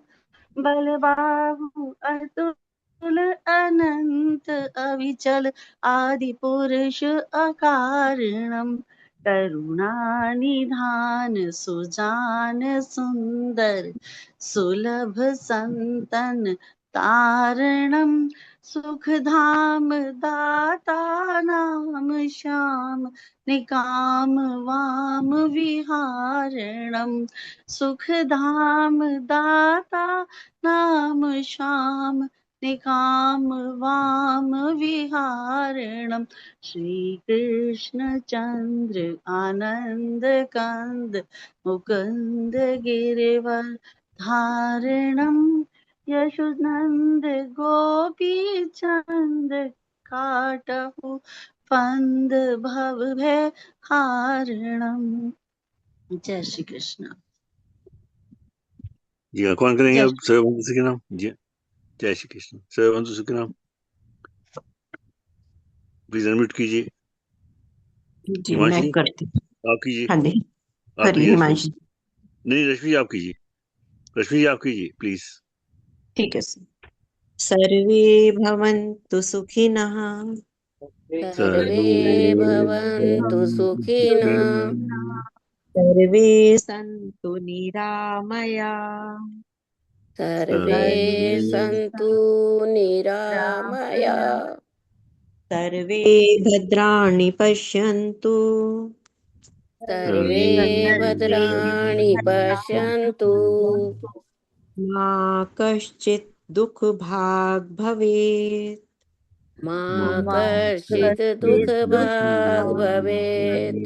बलबाहु अतुल अनंत अविचल आदि पुरुष अकारणम, करुणा निधान सुजान सुंदर, सुलभ संतन तारणम, सुख धाम दाता नाम श्याम, निकाम वाम विहारणम, सुख धाम दाता नाम श्याम, निकाम वाम विहारणम, श्री कृष्ण चंद्र आनंद कंद मुकुंद गिरिवर धारणम, यशोनंद गोपी चंद काटहु फंद भव भय हारणम। जय श्री कृष्ण।
जी कौन करेंगे
जय
अब? सर्वबंधु सुखिनम। जी जय श्री कृष्ण। सर्वबंधु सुखिनम, प्लीज अनम्यूट कीजिए।
जी
हिमांशी
मैं करती हूँ।
आप कीजिए,
हाँ जी,
आप
करिए
कीजिए रश्मि।
हिमांशी।
नहीं रश्मि आप कीजिए, रश्मि आप कीजिए प्लीज।
ठीक है सर। सर्वे भवन्तु सुखिनः,
सर्वे
सर्वे भवन्तु सुखिनः,
सर्वे सन्तु निरामया,
सर्वे सन्तु निरामया,
सर्वे भद्राणि पश्यन्तु,
सर्वे भद्राणि पश्यन्तु,
मा कश्चित् दुःखभाग् भवेत्,
मा कश्चित् दुःखभाग् भवेत्,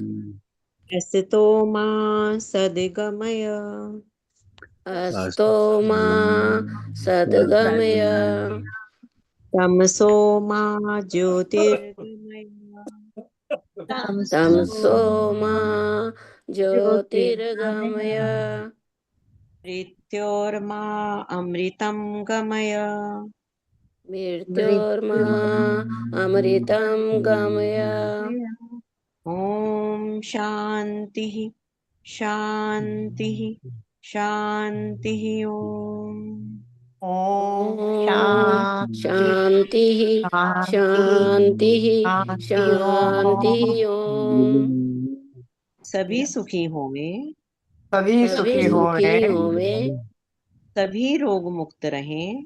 असितो मा सद्गमय,
अस्तो मा सद्गमय,
तमसो मा ज्योतिर्गमय,
तमसो मा ज्योतिर्गमय,
मृत्योर्मा अमृतं गमय,
मृत्योर्मा अमृतं गमय।
ॐ शान्तिः शान्तिः शान्तिः।
ॐ शान्तिः शान्तिः शान्तिः। ॐ
सभी सुखी होवे,
सभी
सभी
सुखी हो
सुखी
रहे,
होवे,
सभी रोग मुक्त रहें,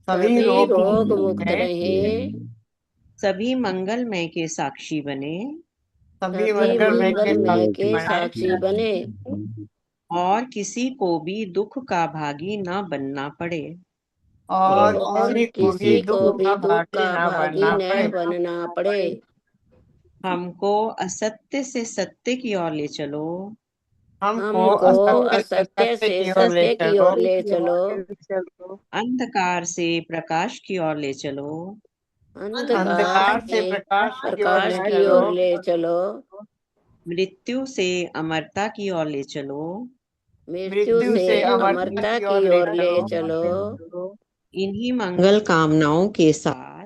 सभी
सभी
रोग
रोग
मुक्त
मुक्त
रहे,
रहे,
सभी मंगलमय के साक्षी बने,
सभी
सभी
मंगलमय के
मंगलमय
साक्षी
के
बने,
साक्षी बने,
और किसी को भी दुख का भागी न बनना पड़े।
और
और
किसी को भी
किसी
दुख
को भी
का
दुख
भागी
का
ना
भागी
बनना
न
पड़े।
बनना पड़े।
हमको असत्य से सत्य की ओर ले चलो,
हमको
हमको
असत्य से
असत्य
सत्य
से
की ओर ले
सत्य की
चलो,
ओर ले चलो,
अंधकार से प्रकाश की ओर ले चलो,
अंधकार
से प्रकाश की ओर ले
की
चलो,
ओर ले चलो,
मृत्यु से अमरता की ओर ले चलो,
मृत्यु से अमरता की ओर ले चलो,
इन्हीं मंगल कामनाओं के साथ,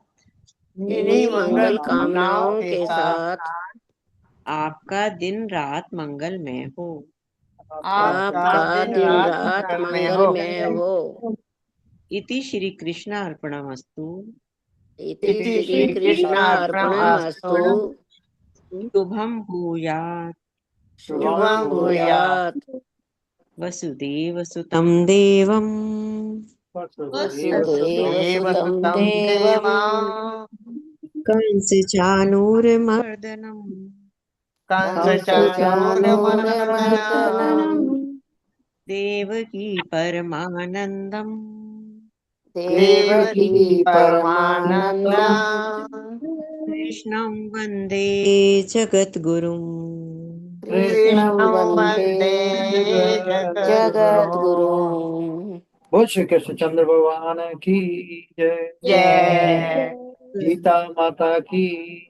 इन्हीं मंगल कामनाओं के साथ
आपका दिन रात मंगलमय हो।
आपका दिन रात मंगलमय हो।
इति श्री कृष्ण अर्पणमस्तु।
इति श्री कृष्ण अर्पणमस्तु।
शुभम भूयात्।
शुभम भूयात्।
वसुदेव सुतं देवं
वसुदेवसुतं देवं
कंस चाणूरमर्दनम्
कंसचाणूरमर्दनम्
देवकी परमानन्दम्
देवकी परमानन्दम्
कृष्णं वन्दे जगद्गुरुम्।
कृष्णं वन्दे जगद्गुरुम्।
बोल श्री कृष्ण चंद्र भगवान की जय।
जय
गीता माता की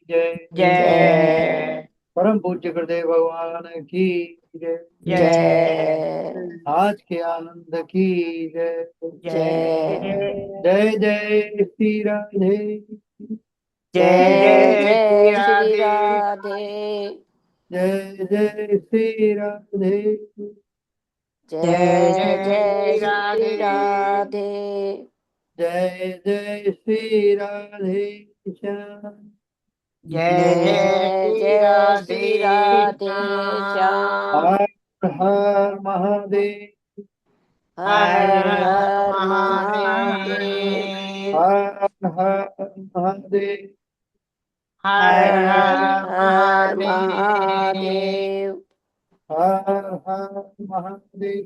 जय।
जय
परम पूज्य गुरुदेव भगवान की जय।
जय
आज के आनंद की जय।
जय
जय जय श्री राधे।
जय
जय
जय
जय
श्री
श्री
राधे,
राधे।
जय जय श्री राधे।
जय जय
जय
श्री राधे।
जय जय श्री राधे श्याम।
जय जय श्री
जय श्री
राधे
राधे
श्याम।
श्याम।
हर हर महादेव।
हर
हर
हर
हर
महादेव।
महादेव,
हर हर महादेव।
हर
हर
हर
हर
महादेव,
महादेव।
हर हर महादेव।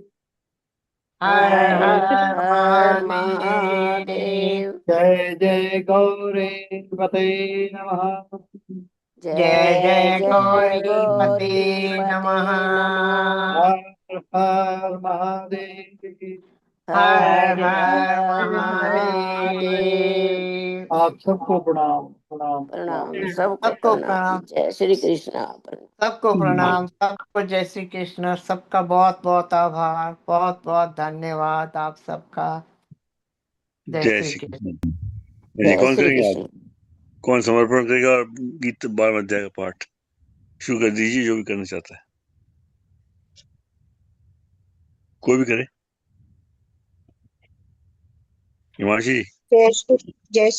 हर
हर
हर
हर
महादेव।
महादेव।
जय जय गौरे पते नमः।
जय
जय
जय
जय
गौरी पते
गौरी पते
नमः।
नमः।
हर हर महादेव।
हर
हर
हर
हर
महादेव।
महादेव।
आप सबको प्रणाम प्रणाम प्रणाम।
प्रणाम, सबको
सबको
प्रणाम।
प्रणाम,
जय श्री कृष्ण।
सबको प्रणाम, सबको जय श्री कृष्ण। सबका बहुत बहुत आभार, बहुत बहुत धन्यवाद आप सबका। जय
जय
श्री
श्री
कृष्ण।
कृष्ण। जी
जय
कौन
श्री
करेंगे
कृष्ण।
आप? कौन समर्पण करेगा और गीत 12 अध्याय का पाठ शुरू कर दीजिए, जो भी करना चाहता है कोई भी करे। हिमांशी जी
जय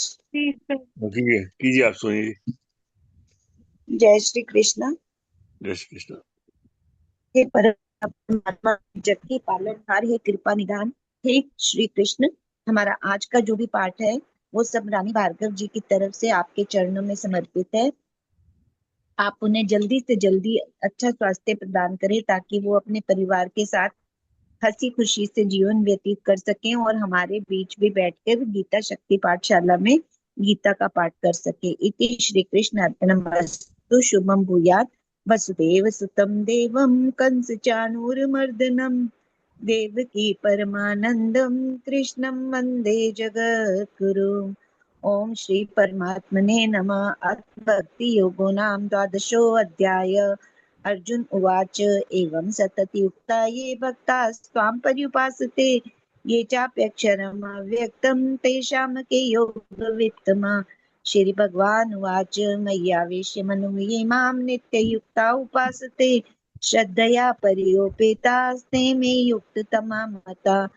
कीजिए, आप सुनिए।
जय श्री कृष्ण।
जय श्री कृष्ण।
हे परमात्मा, जग के पालनहार, हे कृपा निधान, हे श्री कृष्ण। हमारा आज का जो भी पाठ है वो सब रानी भार्गव जी की तरफ से आपके चरणों में समर्पित है। आप उन्हें जल्दी से जल्दी अच्छा स्वास्थ्य प्रदान करें ताकि वो अपने परिवार के साथ हंसी खुशी से जीवन व्यतीत कर सकें और हमारे बीच भी बैठकर गीता शक्ति पाठशाला में गीता का पाठ कर सके। इति श्री कृष्ण अर्पणमस्तु। शुभम भूयात्। वसुदेव सुतं देवं कंस चाणूरमर्दनम् देवकी परमानंदम कृष्णं वंदे जगद्गुरुम्। ओम श्री परमात्मने नमः। अथ भक्ति योगो नाम द्वादशोऽध्याय। अर्जुन उवाच एवं सततयुक्ता ये भक्तास्त्वां पर्युपासते ये चाप्यक्षरम् अव्यक्तं तेषां के योगवित्तमः। श्री भगवान उवाच मय्यावेश्य मनो ये मां नित्ययुक्ता उपासते श्रद्धया परियोपेतास्ते मे युक्ततमा मता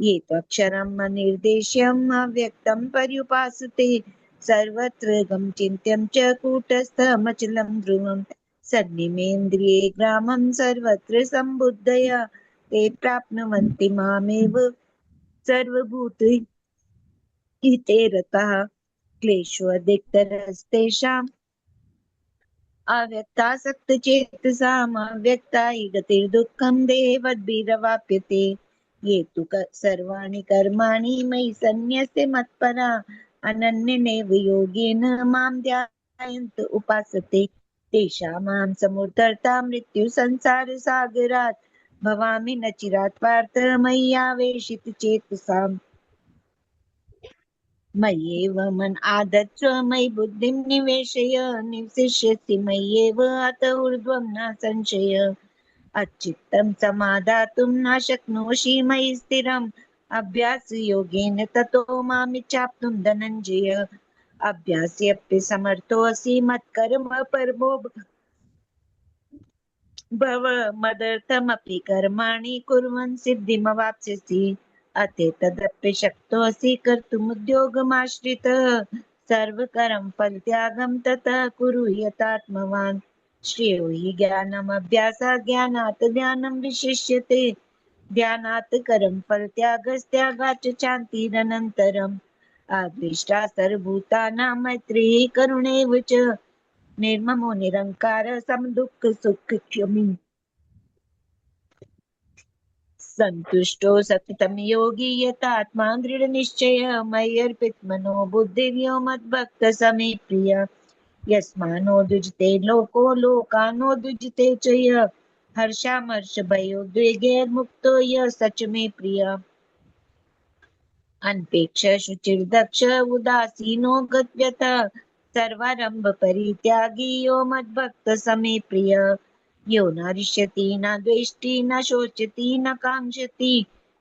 ये त्वक्षरम् अनिर्देश्यम् अव्यक्तं पर्युपासते सर्वत्र गं चिन्त्यं च कूटस्थमचलं ध्रुवम् सन्निमेन्द्रिये ग्रामं सर्वत्र सम्बुद्धया ते प्राप्नुवन्ति मामेव सर्वभूतहिते रताः क्लेशोऽधिकतरस्तेषाम् अव्यक्तासक्तचेतसाम् अव्यक्ता हि गतिर्दुःखं देवद्भिरवाप्यते ये तु सर्वाणि कर्माणि मयि सन्न्यस्य मत्परा अनन्येनैव योगेन मां ध्यायन्त उपासते तेषामां समुद्धर्ता मृत्युसंसारसागरात् भवामि न चिरात् पार्थ मय्यावेशितचेतसाम्। मय्येव मन आदत्स्व मयि बुद्धिं निवेशय निवसिष्यसि मय्येव अत ऊर्ध्वं न संशय अच्चित्तं समादातुं न शक्नोषि मयि स्थिरम् अभ्यासयोगेन ततो मामिच्छाप्तुं धनञ्जय अभ्यास्यपि समर्थोऽसि मत्कर्म परमो भव मदर्थमपि कर्माणि कुर्वन् सिद्धिमवाप्स्यसि अथेतदपि शक्तोऽसि कर्तुमुद्योगमाश्रितः सर्वकरं फलत्यागं ततः कुरु यतात्मवान् श्रेयो हि ज्ञानमभ्यासात् ज्ञानात् ध्यानं विशिष्यते ध्यानात् करं फलत्यागस्त्यागाच्च शान्तिरनन्तरम् अद्वेष्टा सर्वभूतानां मैत्रेयी करुणैव च निर्ममो निरंकार समदुःख सुख क्षमी संतुष्टो सततं योगी यतात्मा दृढ़ निश्चय मय्यर्पित मनो बुद्धिर्यो मद्भक्त समे प्रिय यस्मानो दुजते लोको लोकानो दुजते च यः हर्षामर्ष भयोद्वेगैर्मुक्तो यः सच मे प्रिय अनपेक्ष शुचिर्दक्ष उदासीनो गद्यतः सर्वारंभ परित्यागी यो मद्भक्त समे प्रिय यो न रिष्यति न द्वेष्टि न शोचति न कांक्षति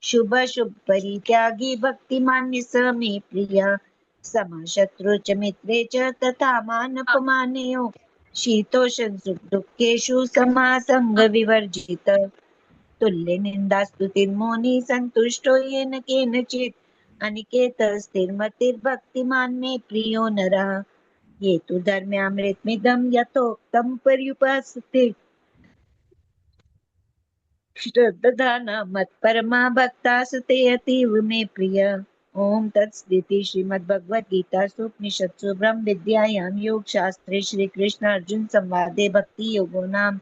शुभ शुभ परित्यागी भक्तिमान्य समे प्रिय समशत्रु च मित्रे च तथा मानपमानयो शीतोषण सुख दुःखेषु समासंग विवर्जित तुल्य निंदा स्तुतिर्मौनी संतुष्टो येन केनचित् अनिकेत स्थिरमतिर्भक्तिमान् मे प्रियो नरः ये तु धर्म्यामृतमिदं यथोक्तं पर्युपासते श्रद्धाना मत्परमा भक्तास्ते अतीव मे प्रिय ओम तत्सदिति श्रीमद्भगवद्गीतासु उपनिषत्सु ब्रह्म विद्यायां योगशास्त्रे श्री कृष्ण अर्जुन संवादे भक्ति योगो नाम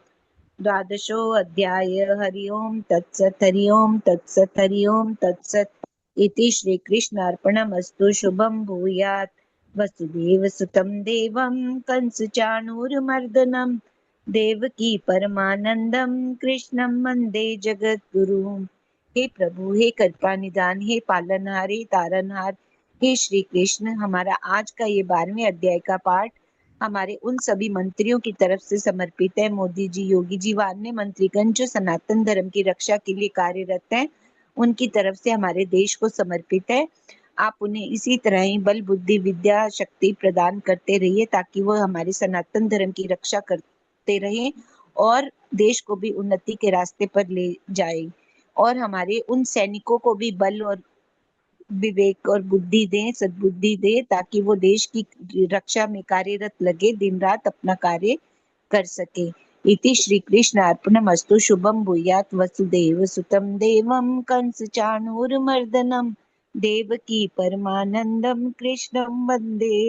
द्वादशो अध्याय हरि ओम तत्सत् हरि ओम तत्सत् हरि ओम तत्सत् इति श्री कृष्णार्पणमस्तु शुभं भूयात् वसुदेव सुतं देवं कंसचाणूरमर्दनं देवकी परमानंदम कृष्णं वंदे जगद्गुरु हे प्रभु हे कृपा निदान हे पालनहार हे तारनहार हे श्री कृष्ण हमारा आज का ये 12वें अध्याय का पाठ हमारे उन सभी मंत्रियों की तरफ से समर्पित है मोदी जी योगी जी व अन्य मंत्रीगण जो सनातन धर्म की रक्षा के लिए कार्यरत हैं उनकी तरफ से हमारे देश को समर्पित है आप उन्हें इसी तरह ही बल बुद्धि विद्या शक्ति प्रदान करते रहिए ताकि वो हमारे सनातन धर्म की रक्षा करते रहे और देश को भी उन्नति के रास्ते पर ले जाए और हमारे उन सैनिकों को भी बल और विवेक और बुद्धि दे सद्बुद्धि दे ताकि वो देश की रक्षा में कार्यरत लगे दिन रात अपना कार्य कर सके इति श्री कृष्ण अर्पणमस्तु शुभम भूयात् वसुदेव सुतं देवं कंस चाणूरमर्दनं देवकी परमानंदम कृष्णं वंदे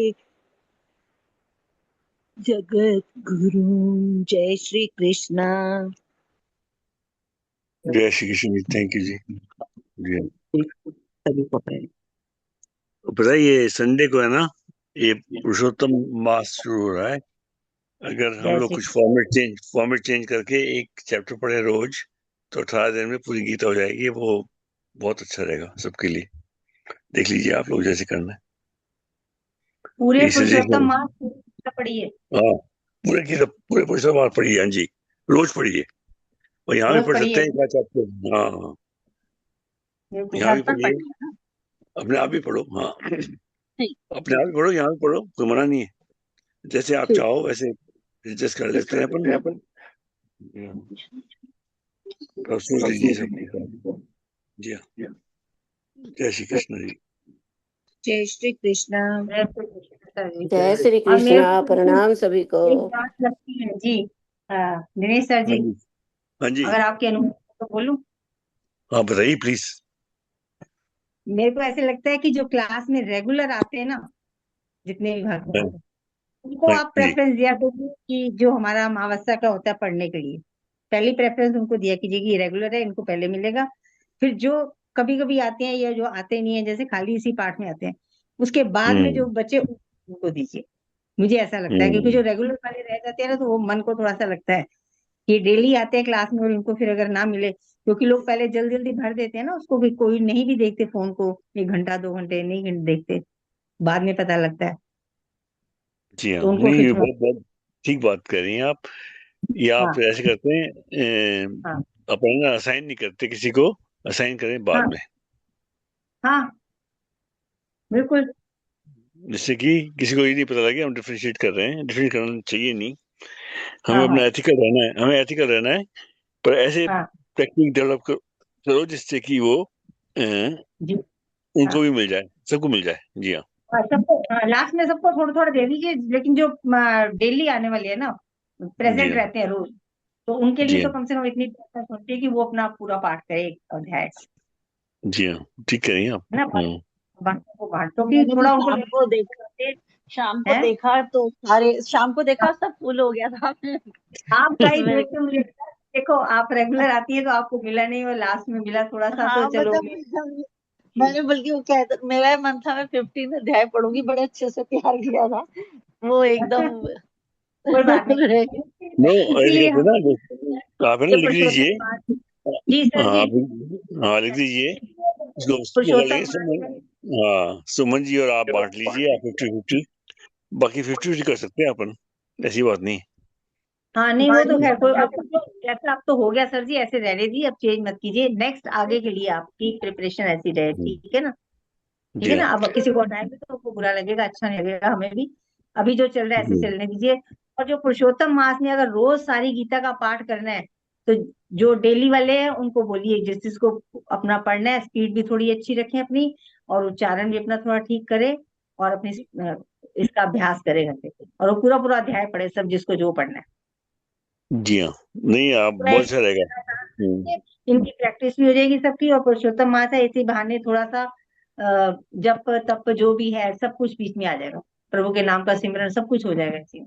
जगत गुरु जय श्री कृष्ण
जय श्री कृष्ण जी। थैंक यू जी। जी
सभी को पढ़े।
तो पता है ये संडे को है ना, ये पुरुषोत्तम मास शुरू हो रहा है। अगर हम लोग कुछ फॉर्मेट चेंज करके एक चैप्टर पढ़े रोज तो 18 दिन में पूरी गीता हो जाएगी। वो बहुत अच्छा रहेगा सबके लिए। देख लीजिए आप लोग जैसे करना है।
पूरे
इससे
पुरुषोत्तम मास पढ़िए।
हाँ पूरे पुरुषोत्तम मास पढ़िए। हाँ जी रोज पढ़िए और यहाँ भी
रोज
पढ़ सकते
पढ़िए।
हैं एक चैप्टर। हाँ यहाँ भी पढ़िए, अपने आप भी पढ़ो। हाँ अपने आप भी पढ़ो, यहाँ भी पढ़ो, कोई मना नहीं है। जैसे आप चाहो वैसे एडजस्ट कर लेते हैं अपन। सोच लीजिए सब। जी हाँ जय श्री कृष्ण जी।
जय श्री कृष्ण
जय श्री
और मेरे
कृष्णा।
को
प्रणाम सभी को।
एक बात लगती है जी दिनेश सर जी,
हाँ जी
अगर आपके अनुमति तो बोलूं।
हाँ बताइए प्लीज।
मेरे को ऐसे लगता है कि जो क्लास में रेगुलर आते हैं ना, जितने भी भक्त हैं, उनको
हाँ
आप
जी
प्रेफरेंस दिया कीजिए कि जो हमारा अमावस्या का होता है पढ़ने के लिए पहली प्रेफरेंस उनको दिया कीजिए कि ये रेगुलर है, इनको पहले मिलेगा। फिर जो कभी कभी आते हैं या जो आते नहीं है, जैसे खाली इसी पार्ट में आते हैं, उसके बाद में जो बच्चे उनको दीजिए। मुझे ऐसा लगता है क्योंकि जो रेगुलर वाले रह जाते हैं ना, तो वो मन को थोड़ा सा लगता है कि डेली आते हैं क्लास में और इनको फिर अगर ना मिले, क्योंकि लोग पहले जल्दी जल्दी भर देते हैं ना उसको, भी कोई नहीं भी देखते फोन को 1 घंटा 2 घंटे नहीं देखते, बाद में पता लगता है।
जी हाँ,
तो उनको
नहीं
फिर
ये
थोड़ा
बहुत बहुत ठीक बात कर रही हैं आप। या
हाँ
आप ऐसे करते हैं
हाँ
अपन असाइन नहीं करते किसी को, असाइन करें बाद
हाँ
में,
हाँ बिल्कुल
जिससे कि किसी को ये नहीं पता लगे हम डिफरेंशिएट कर रहे हैं। डिफरेंशिएट करना चाहिए नहीं, हमें
हाँ
अपना
हाँ
एथिकल रहना है, हमें एथिकल रहना है। पर ऐसे
हाँ
टेक्निक डेवलप करो जिससे कि वो
जी
उनको
हाँ
भी मिल जाए, सबको मिल जाए। जी हाँ।
और सबको लास्ट में सबको थोड़ा थोड़ा दे दीजिए, लेकिन जो डेली आने वाले हैं ना,
जी
प्रेजेंट
हाँ।
रहते हैं रोज, तो उनके
जी
लिए तो
हाँ।
कम से कम इतनी प्रेफरेंस होती है कि वो अपना पूरा पाठ करे एक अध्याय,
जी हाँ, ठीक कह रही हैं आप।
है ना। बाकी को बांटो कि
मैंने भी
थोड़ा उनको
शाम को
है।
देखा तो सारे, शाम को देखा सब फुल हो गया था।
आपका ही
मैं
देख के मुझे लगा, देखो आप रेगुलर आती है तो आपको मिला नहीं, और लास्ट में मिला थोड़ा सा, तो
हाँ
चलो
मतलब मैंने बल्कि वो कहता, मेरा मन था मैं 15 अध्याय पढ़ूंगी, बड़े अच्छे से तैयार किया था वो एकदम
कोई बात
रह
नहीं।
नो ऐसे
इसीलिए
करते
हम
ना, आप है ना
ये
लिख
पुरुषोत्तम
लीजिए।
मास, जी सर
हाँ
जी,
हाँ लिख लीजिए उसको, वो कर
पुरुषोत्तम
लेंगे
मास
सुमन।
में
हाँ सुमन जी और आप बांट लीजिए, आप 50-50, बाकी 50-50 कर सकते हैं अपन, ऐसी बात नहीं।
हाँ नहीं वो तो खैर कोई, अब तो ऐसा अब तो हो गया सर जी, ऐसे रहने दीजिए, अब चेंज मत कीजिए, नेक्स्ट आगे के लिए आपकी प्रिपरेशन ऐसी रहे, ठीक है ना। ठीक
जी
है
हाँ।
ना, अब किसी को हटाएंगे तो उनको बुरा लगेगा, अच्छा नहीं लगेगा, हमें भी अभी जो चल रहा है ऐसे
जी
चलने दीजिए। और जो पुरुषोत्तम मास में अगर रोज सारी गीता का पाठ करना है, तो जो डेली वाले हैं उनको बोलिए, जिस जिसको अपना पढ़ना है स्पीड भी थोड़ी अच्छी रखें अपनी, और उच्चारण भी अपना थोड़ा ठीक करे, और अपनी इसका अभ्यास करे घर पे, और वो पूरा पूरा अध्याय पढ़े सब, जिसको जो पढ़ना है।
जी हाँ, नहीं आप
थोड़ा
बहुत
ऐसे
अच्छा रहेगा।
इनकी प्रैक्टिस भी हो जाएगी सबकी, और पुरुषोत्तम मास है इसी बहाने थोड़ा सा जप तप जो भी है सब कुछ बीच में आ जाएगा, प्रभु के नाम का सिमरन सब कुछ हो जाएगा इसी में।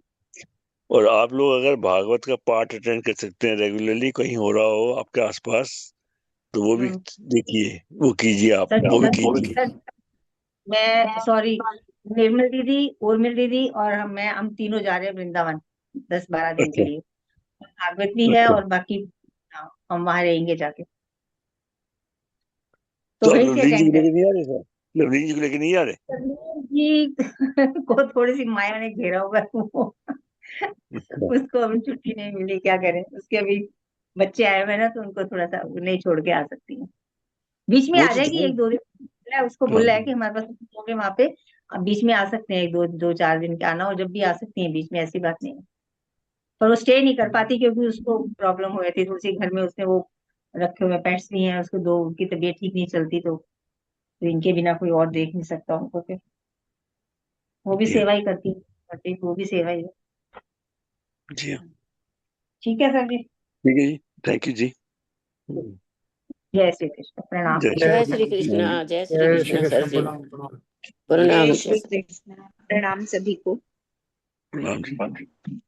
और आप लोग अगर भागवत का पाठ अटेंड कर सकते हैं रेगुलरली, कहीं हो रहा हो आपके आसपास, तो वो भी
हम्म।
देखिए, वो कीजिए, आप
सर
वो भी
सर
कीजिए।
सर मैं सॉरी, निर्मल दीदी, उर्मिल दीदी और हम तीनों जा रहे हैं वृंदावन 10-12 दिन के
अच्छा
लिए। भागवत भी है
अच्छा,
और बाकी हाँ, हम वहां रहेंगे जाके, तो
तो आप
वहीं से
लवलीन जी
अटेंड
को लेके
करेंगे।
नहीं आ रहे सर? लवलीन जी को लेके नहीं आ रहे?
जी को थोड़ी सी माया ने घेरा हुआ है वो,
अच्छा
उसको अभी छुट्टी नहीं मिली, क्या करें, उसके अभी बच्चे आए हुए हैं ना, तो उनको थोड़ा सा नहीं छोड़ के आ सकती हूँ। बीच में
वो
आ
तो
जाएगी,
था।
1-2 दिन उसको
हाँ
बोला है कि हमारे पास लोग हैं वहां पे, अब बीच में आ सकते हैं, 1-2-4 दिन के आना हो जब भी आ सकती हैं बीच में, ऐसी बात नहीं है। पर वो स्टे नहीं कर पाती क्योंकि उसको प्रॉब्लम हो जाती है थोड़ी सी घर में, उसने वो रखे हुए पेट्स भी हैं उसको, दो उनकी तबीयत ठीक नहीं चलती, तो इनके बिना कोई और देख नहीं सकता उनको, फिर वो भी
जी हाँ।
सेवा ही करती है, वो भी सेवा ही है।
जी हाँ,
ठीक है सर जी,
ठीक है जी, थैंक यू जी।
जय श्री कृष्ण, प्रणाम।
जय श्री
जय
कृष्ण।
श्री कृष्ण, जय श्री
जय श्री
कृष्ण सर
कृष्ण,
जी,
प्रणाम प्रणाम।
प्रणाम
जय
जी।
श्री कृष्ण, प्रणाम सभी को।
प्रणाम जी।